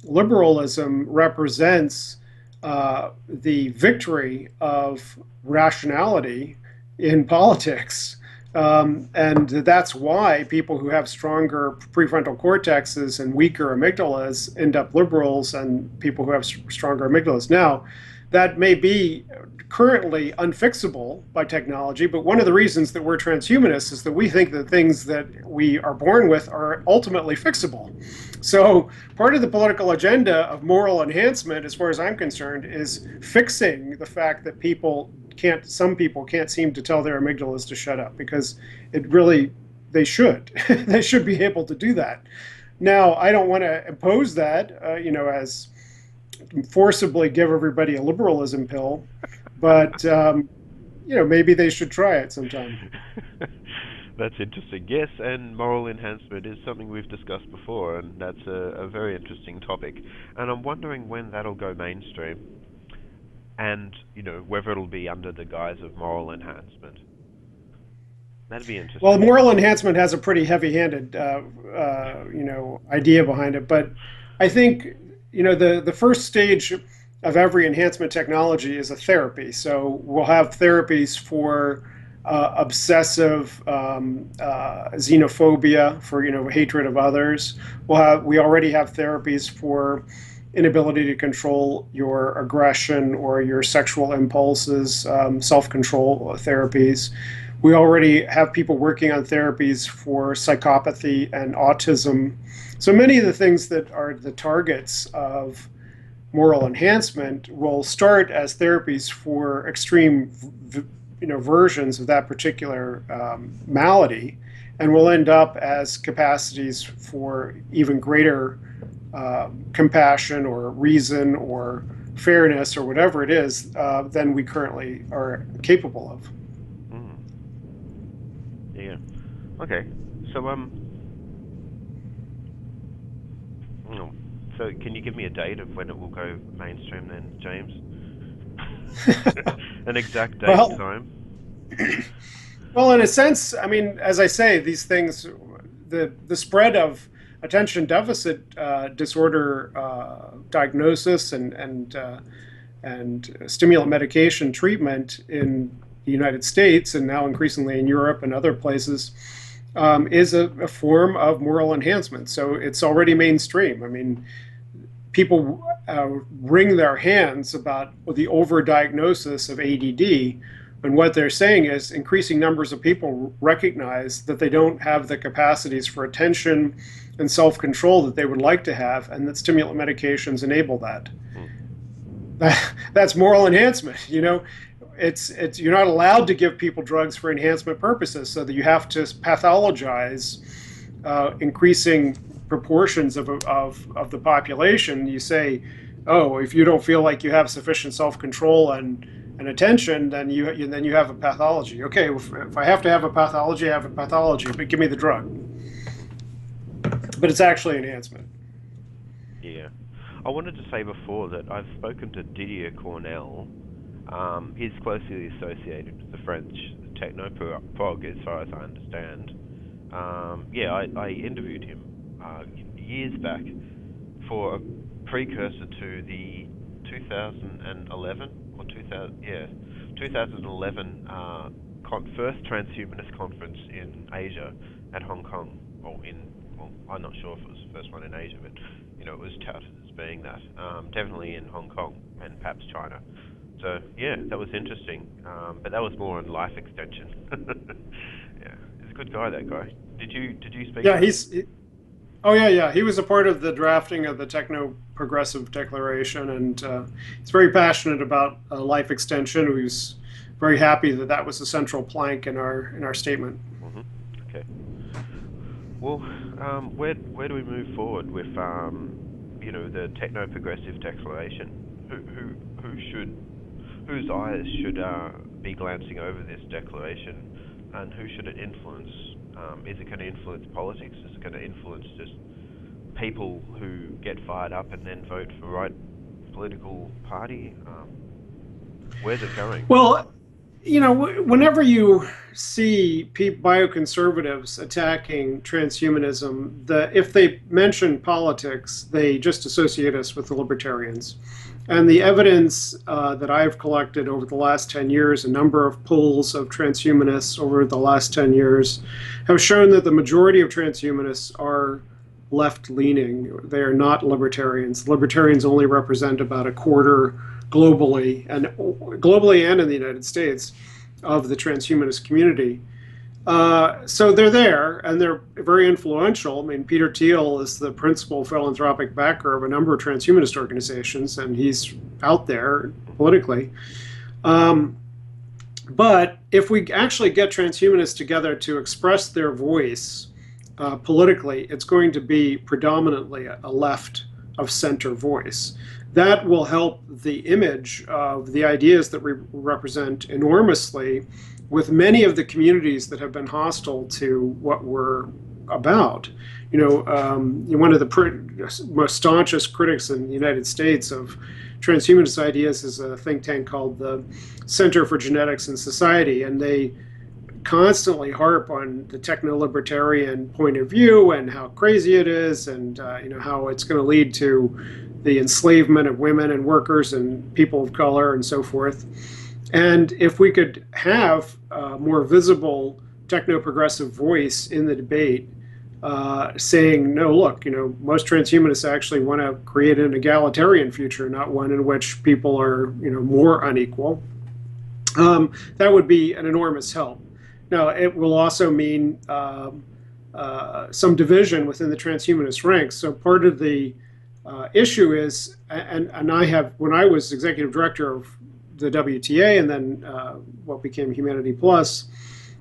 Speaker 2: liberalism represents the victory of rationality in politics. And that's why people who have stronger prefrontal cortexes and weaker amygdalas end up liberals, and people who have stronger amygdalas. Now, that may be currently unfixable by technology, but one of the reasons that we're transhumanists is that we think that things that we are born with are ultimately fixable. So part of the political agenda of moral enhancement, as far as I'm concerned, is fixing the fact that some people can't seem to tell their amygdalas to shut up, because they should. They should be able to do that. Now, I don't want to impose that, as forcibly give everybody a liberalism pill, but maybe they should try it sometime.
Speaker 1: That's interesting. Yes, and moral enhancement is something we've discussed before, and that's a very interesting topic. And I'm wondering when that'll go mainstream, and whether it'll be under the guise of moral enhancement. That'd be interesting.
Speaker 2: Well, moral enhancement has a pretty heavy-handed, idea behind it, but I think the first stage of every enhancement technology is a therapy. So we'll have therapies for obsessive xenophobia, for hatred of others. We already have therapies for inability to control your aggression or your sexual impulses, self-control therapies. We already have people working on therapies for psychopathy and autism. So many of the things that are the targets of moral enhancement will start as therapies for extreme versions of that particular malady, and will end up as capacities for even greater compassion or reason or fairness or whatever it is than we currently are capable of.
Speaker 1: Yeah. Okay. So so can you give me a date of when it will go mainstream then, James? An exact date and time?
Speaker 2: Well, in a sense, I mean, as I say, these things, the spread of attention deficit disorder diagnosis and stimulant medication treatment in the United States, and now increasingly in Europe and other places, is a form of moral enhancement. So it's already mainstream. I mean, people wring their hands about the overdiagnosis of ADD, and what they're saying is increasing numbers of people recognize that they don't have the capacities for attention and self-control that they would like to have, and that stimulant medications enable that. That's moral enhancement. It's you're not allowed to give people drugs for enhancement purposes, so that you have to pathologize increasing proportions of the population. You say oh, if you don't feel like you have sufficient self-control and attention, then you have a pathology. Okay, if I have to have a pathology, I have a pathology, but give me the drug. But it's actually enhancement.
Speaker 1: Yeah. I wanted to say before that I've spoken to Didier Cornele. He's closely associated with the French Technoprog, as far as I understand. Yeah, I interviewed him years back for a precursor to the 2011 or 2011 first Transhumanist conference in Asia at Hong Kong, well, I'm not sure if it was the first one in Asia, but it was touted as being that. Definitely in Hong Kong and perhaps China. So yeah, that was interesting. But that was more on life extension. Yeah, he's a good guy. That guy. Did you speak?
Speaker 2: Yeah, oh yeah. He was a part of the drafting of the Technoprogressive Declaration, and he's very passionate about life extension. He was very happy that that was a central plank in our statement.
Speaker 1: Mm-hmm. Okay. Well, where do we move forward with the Technoprogressive Declaration? Whose eyes should be glancing over this declaration, and who should it influence? Is it going to influence politics? Is it going to influence just people who get fired up and then vote for the right political party? Where's it going?
Speaker 2: Well, whenever you see bioconservatives attacking transhumanism, if they mention politics, they just associate us with the libertarians. And the evidence that I've collected over the last 10 years, a number of polls of transhumanists over the last 10 years, have shown that the majority of transhumanists are left-leaning. They are not libertarians. Libertarians only represent about a quarter globally and in the United States of the transhumanist community. So they're there, and they're very influential. I mean, Peter Thiel is the principal philanthropic backer of a number of transhumanist organizations, and he's out there politically. But if we actually get transhumanists together to express their voice politically, it's going to be predominantly a left of center voice. That will help the image of the ideas that we represent enormously with many of the communities that have been hostile to what we're about. One of the most staunchest critics in the United States of transhumanist ideas is a think tank called the Center for Genetics and Society, and they constantly harp on the techno-libertarian point of view and how crazy it is, and how it's going to lead to the enslavement of women and workers and people of color and so forth. And if we could have a more visible techno-progressive voice in the debate, saying, no, look, most transhumanists actually want to create an egalitarian future, not one in which people are, more unequal, that would be an enormous help. Now, it will also mean some division within the transhumanist ranks. So part of the issue is, and when I was executive director of the WTA and then what became Humanity Plus,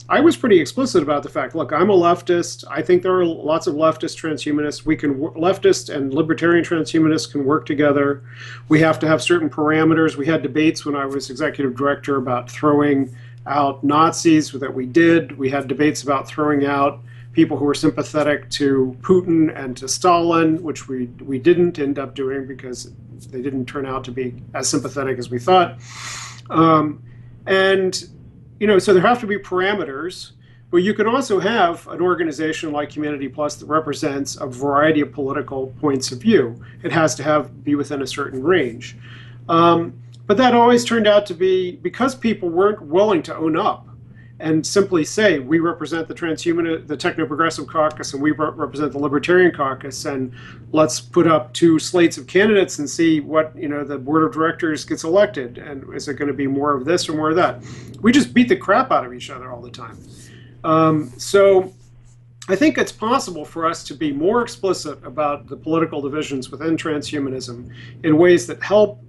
Speaker 2: I was pretty explicit about the fact, look, I'm a leftist. I think there are lots of leftist transhumanists. Leftist and libertarian transhumanists can work together. We have to have certain parameters. We had debates when I was executive director about throwing out Nazis that we did. We had debates about throwing out people who were sympathetic to Putin and to Stalin, which we didn't end up doing because they didn't turn out to be as sympathetic as we thought. So there have to be parameters, but you can also have an organization like Humanity Plus that represents a variety of political points of view. It has to be within a certain range. But that always turned out to be because people weren't willing to own up and simply say, we represent the Technoprogressive caucus and we represent the Libertarian caucus, and let's put up two slates of candidates and see what the board of directors gets elected, and is it going to be more of this or more of that? We just beat the crap out of each other all the time. So I think it's possible for us to be more explicit about the political divisions within transhumanism in ways that help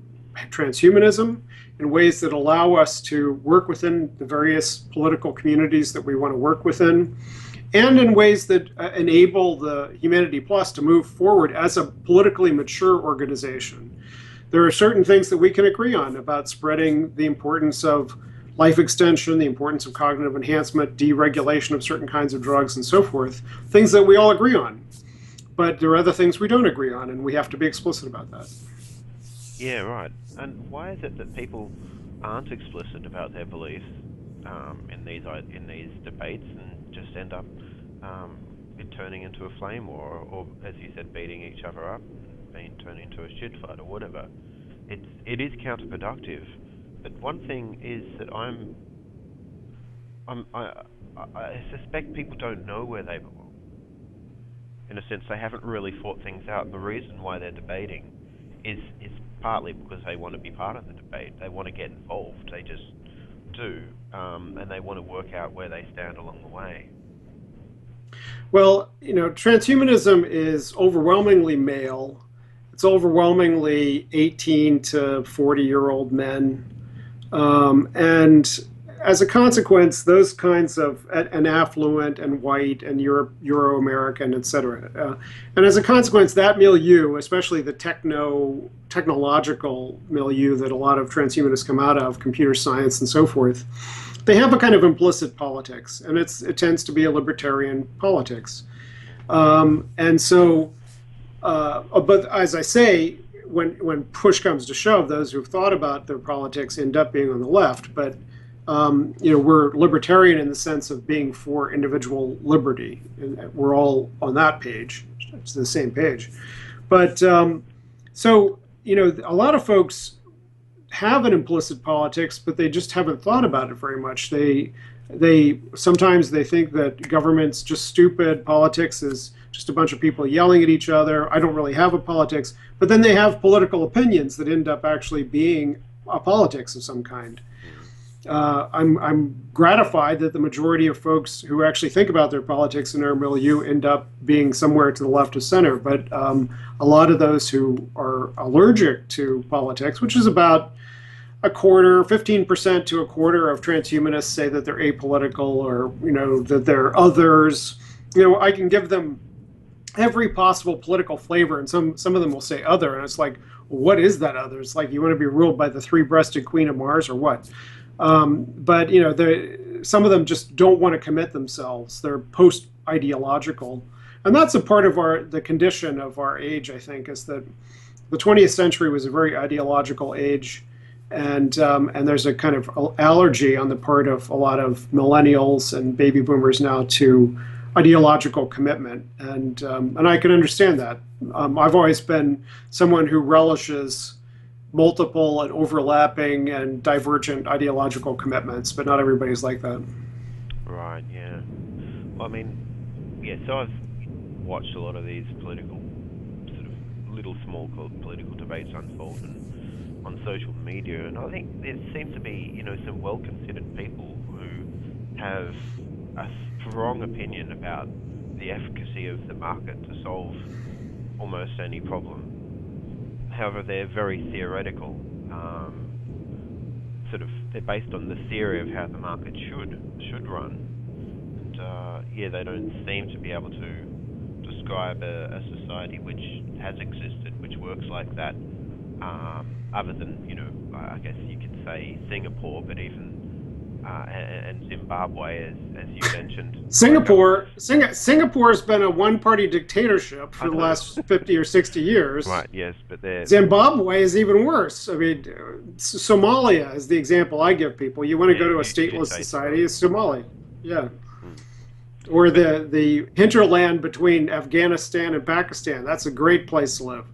Speaker 2: transhumanism, in ways that allow us to work within the various political communities that we want to work within, and in ways that enable the Humanity Plus to move forward as a politically mature organization. there are certain things that we can agree on about spreading the importance of life extension, the importance of cognitive enhancement, deregulation of certain kinds of drugs, and so forth, things that we all agree on. But there are other things we don't agree on, and we have to be explicit about that.
Speaker 1: Yeah, right. And why is it that people aren't explicit about their beliefs in these debates and just end up it turning into a flame war, or as you said, beating each other up, being turned into a shit fight or whatever? It is counterproductive. But one thing is that I suspect people don't know where they belong. In a sense, they haven't really thought things out. The reason why they're debating is partly because they want to be part of the debate. They want to get involved. They just do, and they want to work out where they stand along the way.
Speaker 2: Well, transhumanism is overwhelmingly male. It's overwhelmingly 18 to 40-year-old men. And as a consequence, those kinds of, and affluent and white and Euro-American, et cetera. And as a consequence, that milieu, especially the technological milieu that a lot of transhumanists come out of, computer science and so forth, they have a kind of implicit politics, and it tends to be a libertarian politics. And so, but as I say, when push comes to shove, those who've thought about their politics end up being on the left. But we're libertarian in the sense of being for individual liberty, and we're all on that page. It's the same page. But so a lot of folks have an implicit politics, but they just haven't thought about it very much. Sometimes they think that government's just stupid. Politics is just a bunch of people yelling at each other. I don't really have a politics. But then they have political opinions that end up actually being a politics of some kind. I'm gratified that the majority of folks who actually think about their politics in our milieu end up being somewhere to the left of center. But a lot of those who are allergic to politics, which is about 15% to a quarter of transhumanists, say that they're apolitical, or that they're others. I can give them every possible political flavor, and some of them will say other, and it's like, what is that other? It's like, you want to be ruled by the three-breasted Queen of Mars or what? But some of them just don't want to commit themselves. They're post-ideological, and that's a part of the condition of our age. I think is that the 20th century was a very ideological age, and there's a kind of allergy on the part of a lot of millennials and baby boomers now to ideological commitment, and I can understand that. I've always been someone who relishes multiple and overlapping and divergent ideological commitments, but not everybody's like that.
Speaker 1: Right, yeah. Well, I mean, yeah, so I've watched a lot of these political, sort of small political debates unfold on social media, and I think there seems to be, some well-considered people who have a strong opinion about the efficacy of the market to solve almost any problem. However, they're very theoretical. They're based on the theory of how the market should run. And they don't seem to be able to describe a society which has existed, which works like that, other than, I guess you could say Singapore, but even and Zimbabwe, as you mentioned. Singapore's
Speaker 2: been a one-party dictatorship for the last 50 or 60 years.
Speaker 1: Right, yes, but
Speaker 2: Zimbabwe is even worse. I mean, Somalia is the example I give people. You want to go to a stateless society, it's Somalia. Yeah. Or the hinterland between Afghanistan and Pakistan. That's a great place to live.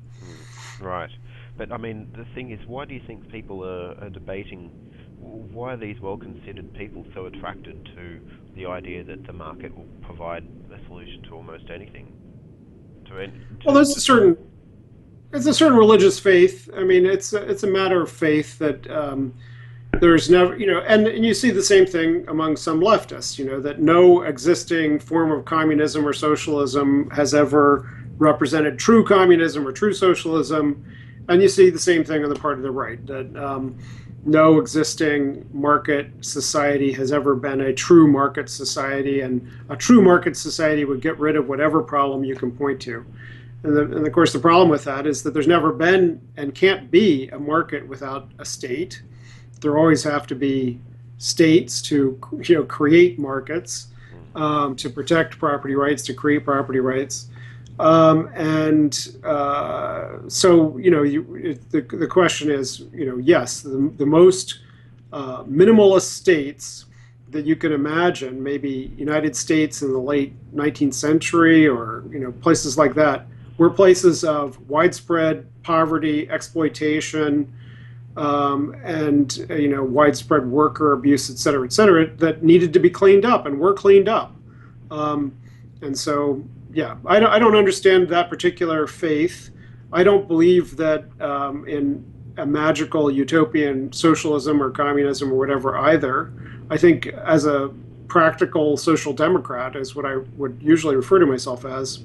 Speaker 1: Right. But, I mean, the thing is, why do you think people are debating? Why are these well-considered people so attracted to the idea that the market will provide a solution to almost anything?
Speaker 2: Well, there's a certain religious faith. I mean, it's a matter of faith that there's never, and you see the same thing among some leftists, that no existing form of communism or socialism has ever represented true communism or true socialism, and you see the same thing on the part of the right, that no existing market society has ever been a true market society, and a true market society would get rid of whatever problem you can point to. And of course, the problem with that is that there's never been and can't be a market without a state. There always have to be states to create markets, to protect property rights, to create property rights. So the question is, yes, the most minimalist states that you can imagine, maybe United States in the late 19th century, or places like that, were places of widespread poverty, exploitation, and widespread worker abuse, et cetera, that needed to be cleaned up and were cleaned up. And so, yeah, I don't understand that particular faith. I don't believe that in a magical utopian socialism or communism or whatever either. I think as a practical social democrat, is what I would usually refer to myself as,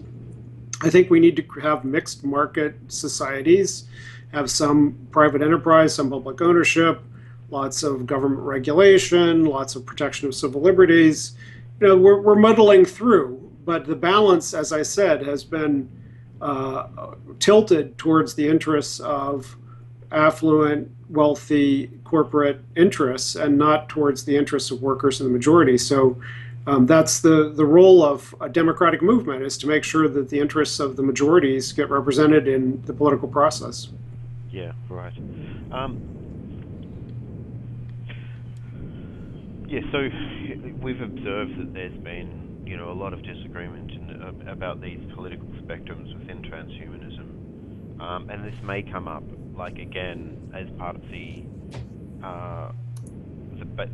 Speaker 2: I think we need to have mixed market societies, have some private enterprise, some public ownership, lots of government regulation, lots of protection of civil liberties. We're muddling through, but the balance, as I said, has been tilted towards the interests of affluent, wealthy corporate interests, and not towards the interests of workers in the majority. So that's the role of a democratic movement, is to make sure that the interests of the majorities get represented in the political process.
Speaker 1: Yeah, right. Yeah, so we've observed that there's been, a lot of disagreement about these political spectrums within transhumanism, and this may come up, again, as part of the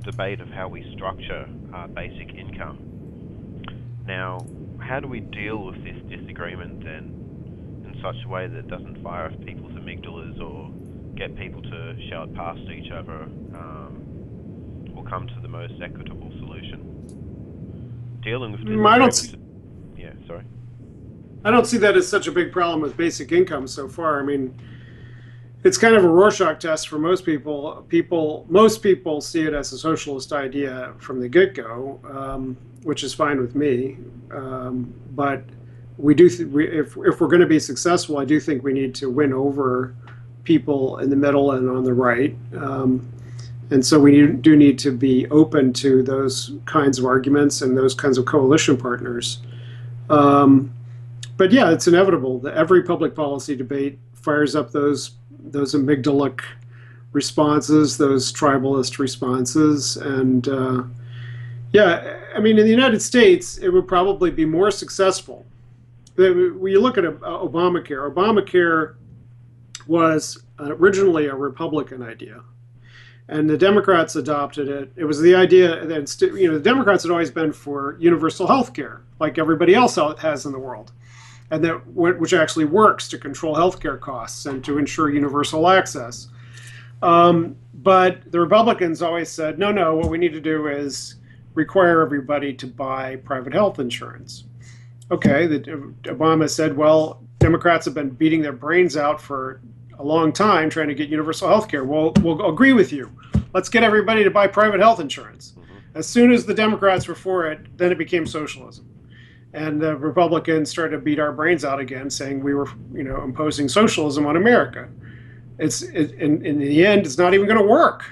Speaker 1: debate of how we structure basic income. Now, how do we deal with this disagreement then, in such a way that it doesn't fire off people's amygdalas or get people to shout past each other, or come to the most equitable solution? Dealing with disagreements. Yeah, sorry.
Speaker 2: I don't see that as such a big problem with basic income so far. I mean, it's kind of a Rorschach test for most people. Most people see it as a socialist idea from the get-go, which is fine with me. But we do, if we're going to be successful, I do think we need to win over people in the middle and on the right. And so we do need to be open to those kinds of arguments and those kinds of coalition partners. But yeah, it's inevitable that every public policy debate fires up those amygdalic responses, those tribalist responses. And yeah, I mean, in the United States, it would probably be more successful. When you look at Obamacare was originally a Republican idea, and the Democrats adopted it. It was the idea that, the Democrats had always been for universal health care, like everybody else has in the world, and which actually works to control healthcare costs and to ensure universal access. But the Republicans always said, no, what we need to do is require everybody to buy private health insurance. Okay, Obama said, well, Democrats have been beating their brains out for a long time trying to get universal health care. We'll agree with you. Let's get everybody to buy private health insurance. As soon as the Democrats were for it, then it became socialism. And the Republicans started to beat our brains out again, saying we were, imposing socialism on America. In the end, it's not even going to work.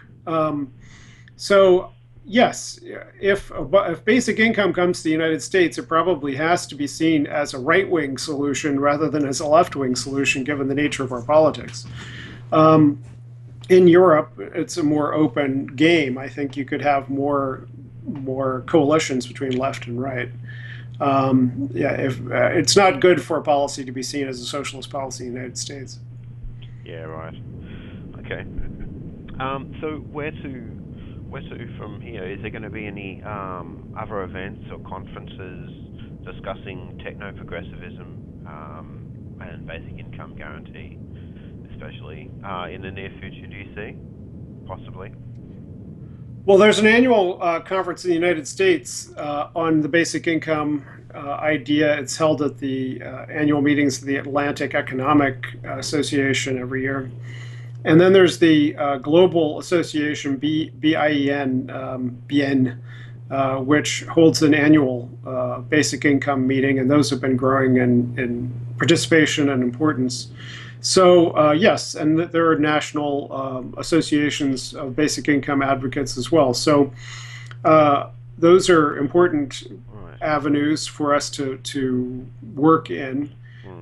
Speaker 2: So yes, if basic income comes to the United States, it probably has to be seen as a right-wing solution rather than as a left-wing solution, given the nature of our politics. In Europe, it's a more open game. I think you could have more coalitions between left and right. It's not good for a policy to be seen as a socialist policy in the United States.
Speaker 1: Yeah, right. Okay. So where to from here? Is there going to be any other events or conferences discussing technoprogressivism and basic income guarantee, especially in the near future, do you see? Possibly.
Speaker 2: Well, there's an annual conference in the United States on the basic income idea. It's held at the annual meetings of the Atlantic Economic Association every year. And then there's the Global Association, BIEN, which holds an annual basic income meeting, and those have been growing in participation and importance. So yes, and there are national associations of basic income advocates as well. So those are important avenues for us to work in.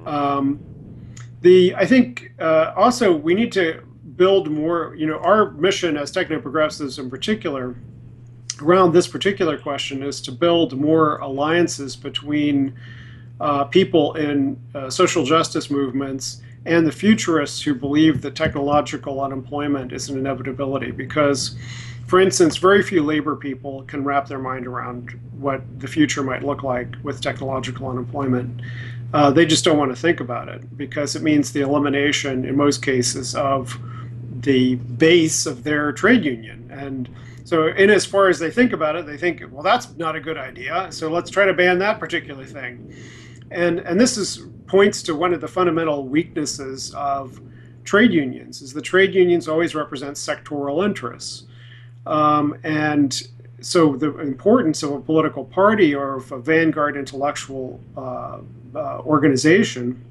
Speaker 2: I think also we need to build more, our mission as technoprogressives in particular around this particular question is to build more alliances between people in social justice movements and the futurists who believe that technological unemployment is an inevitability. Because, for instance, very few labor people can wrap their mind around what the future might look like with technological unemployment. They just don't want to think about it because it means the elimination, in most cases, of the base of their trade union. And so in as far as they think about it, they think, well, that's not a good idea, so let's try to ban that particular thing. And this points to one of the fundamental weaknesses of trade unions, is the trade unions always represent sectoral interests. And so the importance of a political party or of a vanguard intellectual organization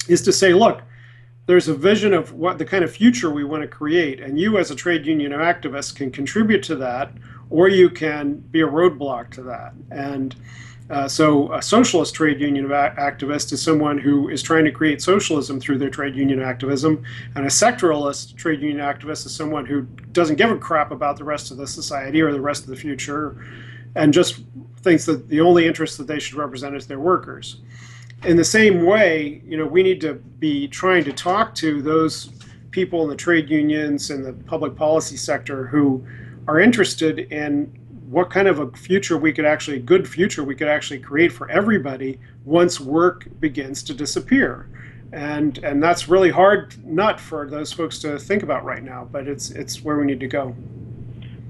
Speaker 2: is to say, look, there's a vision of what the kind of future we want to create, and you as a trade union activist can contribute to that, or you can be a roadblock to that. And so a socialist trade union activist is someone who is trying to create socialism through their trade union activism, and a sectoralist trade union activist is someone who doesn't give a crap about the rest of the society or the rest of the future, and just thinks that the only interest that they should represent is their workers. In the same way, we need to be trying to talk to those people in the trade unions and the public policy sector who are interested in what kind of a future good future we could actually create for everybody once work begins to disappear. And that's really hard nut for those folks to think about right now, but it's where we need to go.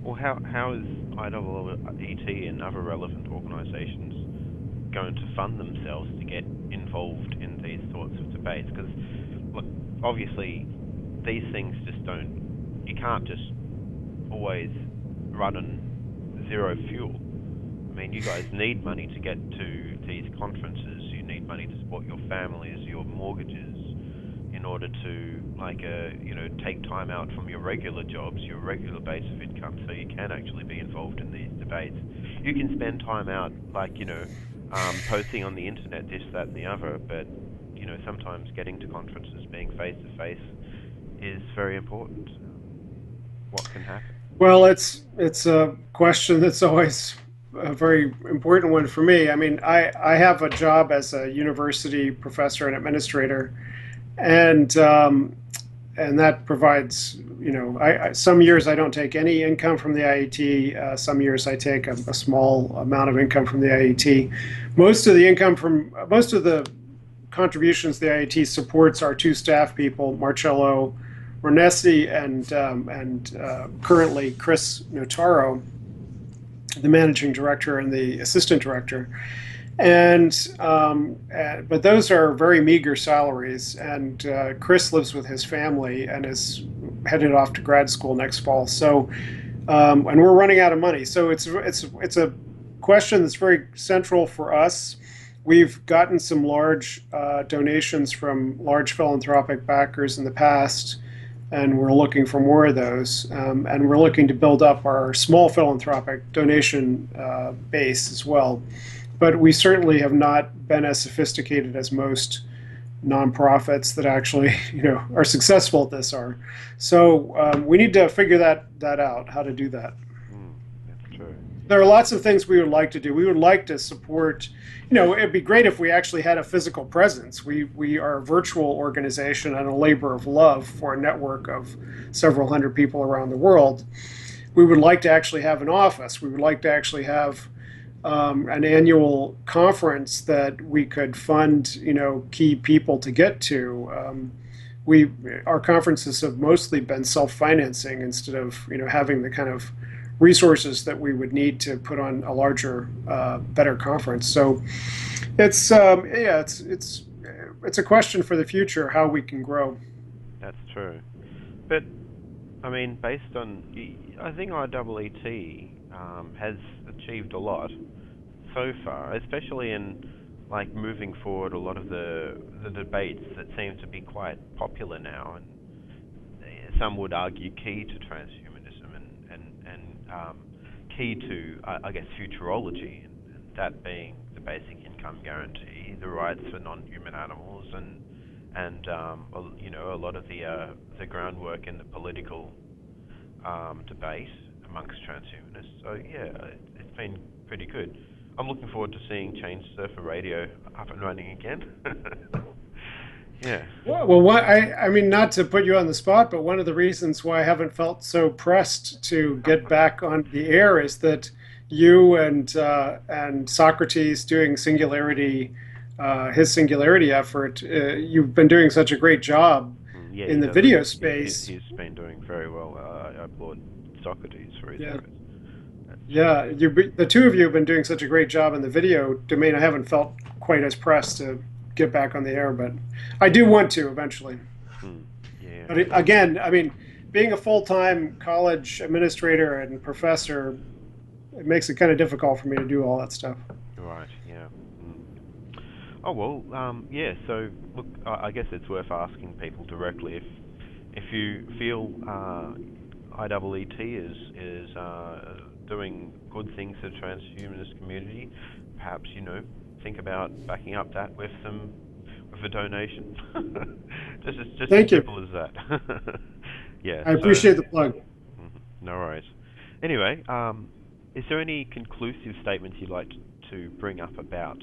Speaker 1: Well, how is IEET and other relevant organizations going to fund themselves to get involved in these sorts of debates? Because, look, obviously, these things you can't just always run on zero fuel. I mean, you guys need money to get to these conferences. You need money to support your families, your mortgages, in order to, take time out from your regular jobs, your regular base of income, so you can actually be involved in these debates. You can spend time out, posting on the internet, this, that, and the other, but, sometimes getting to conferences, being face-to-face, is very important. What can happen?
Speaker 2: Well, it's a question that's always a very important one for me. I mean, I have a job as a university professor and administrator, and that provides, some years I don't take any income from the IET. Some years I take a small amount of income from the IET. Most of the contributions the IET supports are two staff people, Marcello Renesi and currently Chris Notaro, the managing director and the assistant director. But those are very meager salaries, and Chris lives with his family and is headed off to grad school next fall. So, and we're running out of money. So it's a question that's very central for us. We've gotten some large donations from large philanthropic backers in the past, and we're looking for more of those. And we're looking to build up our small philanthropic donation base as well. But we certainly have not been as sophisticated as most nonprofits that actually, are successful at this are. So we need to figure that out, how to do that.
Speaker 1: That's true.
Speaker 2: There are lots of things we would like to do. We would like to support, it'd be great if we actually had a physical presence. We are a virtual organization and a labor of love for a network of several hundred people around the world. We would like to actually have an office. We would like to actually have an annual conference that we could fund, key people to get to. Our conferences have mostly been self-financing instead of, having the kind of resources that we would need to put on a larger, better conference. So it's a question for the future how we can grow.
Speaker 1: That's true, but I mean, based on, I think IEET has achieved a lot so far, especially in like moving forward a lot of the debates that seem to be quite popular now, and some would argue key to transhumanism and key to I guess futurology, and that being the basic income guarantee, the rights for non-human animals, and you know, a lot of the groundwork in the political debate amongst transhumanists. So yeah, it's been pretty good. I'm looking forward to seeing Change Surfer Radio up and running again. Yeah.
Speaker 2: Well, I mean, not to put you on the spot, but one of the reasons why I haven't felt so pressed to get back on the air is that you and Socrates doing Singularity, his Singularity effort, you've been doing such a great job
Speaker 1: Yeah,
Speaker 2: in
Speaker 1: he
Speaker 2: the
Speaker 1: does.
Speaker 2: video space.
Speaker 1: He's been doing very well. I applaud Socrates for his
Speaker 2: Yeah.
Speaker 1: efforts.
Speaker 2: Yeah, the two of you have been doing such a great job in the video domain. I haven't felt quite as pressed to get back on the air, but I do want to eventually.
Speaker 1: Yeah.
Speaker 2: But again, I mean, being a full-time college administrator and professor, it makes it kind of difficult for me to do all that stuff.
Speaker 1: Right. Yeah. Oh well. Yeah. So look, I guess it's worth asking people directly if you feel IEET is doing good things for the transhumanist community. Perhaps, you know, think about backing up that with a donation. just
Speaker 2: Thank
Speaker 1: as
Speaker 2: you.
Speaker 1: simple as that. Yeah.
Speaker 2: I appreciate the plug.
Speaker 1: No worries. Anyway, is there any conclusive statements you'd like to bring up about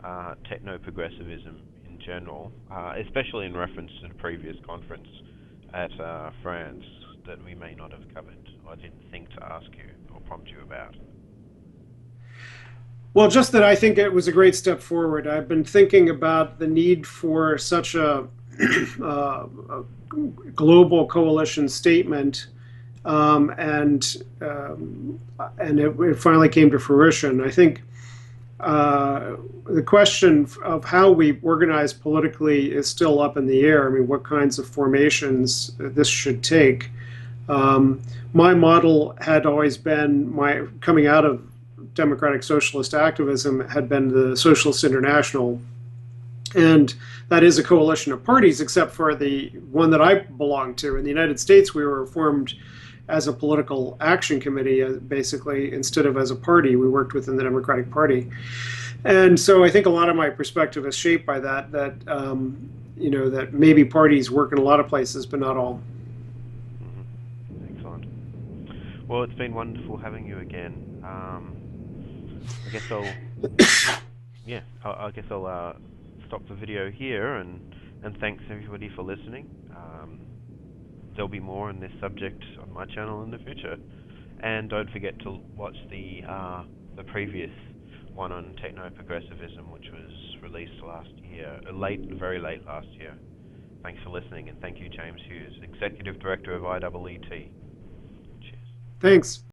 Speaker 1: technoprogressivism in general, especially in reference to the previous conference at France, that we may not have covered or didn't think to ask you or prompt you about?
Speaker 2: Well, just that I think it was a great step forward. I've been thinking about the need for such a, a global coalition statement, and it finally came to fruition. I think the question of how we organize politically is still up in the air. I mean, what kinds of formations this should take. My model had always been, my coming out of democratic socialist activism, had been the Socialist International, and that is a coalition of parties, except for the one that I belong to. In the United States, we were formed as a political action committee, basically, instead of as a party. We worked within the Democratic Party. And so I think a lot of my perspective is shaped by that, you know, that maybe parties work in a lot of places, but not all.
Speaker 1: Excellent. Well, it's been wonderful having you again. I guess I'll stop the video here, and thanks everybody for listening. There'll be more on this subject on my channel in the future, and don't forget to watch the previous one on technoprogressivism, which was released last year, very late last year. Thanks for listening, and thank you, James Hughes, Executive Director of IEET. Cheers.
Speaker 2: Thanks.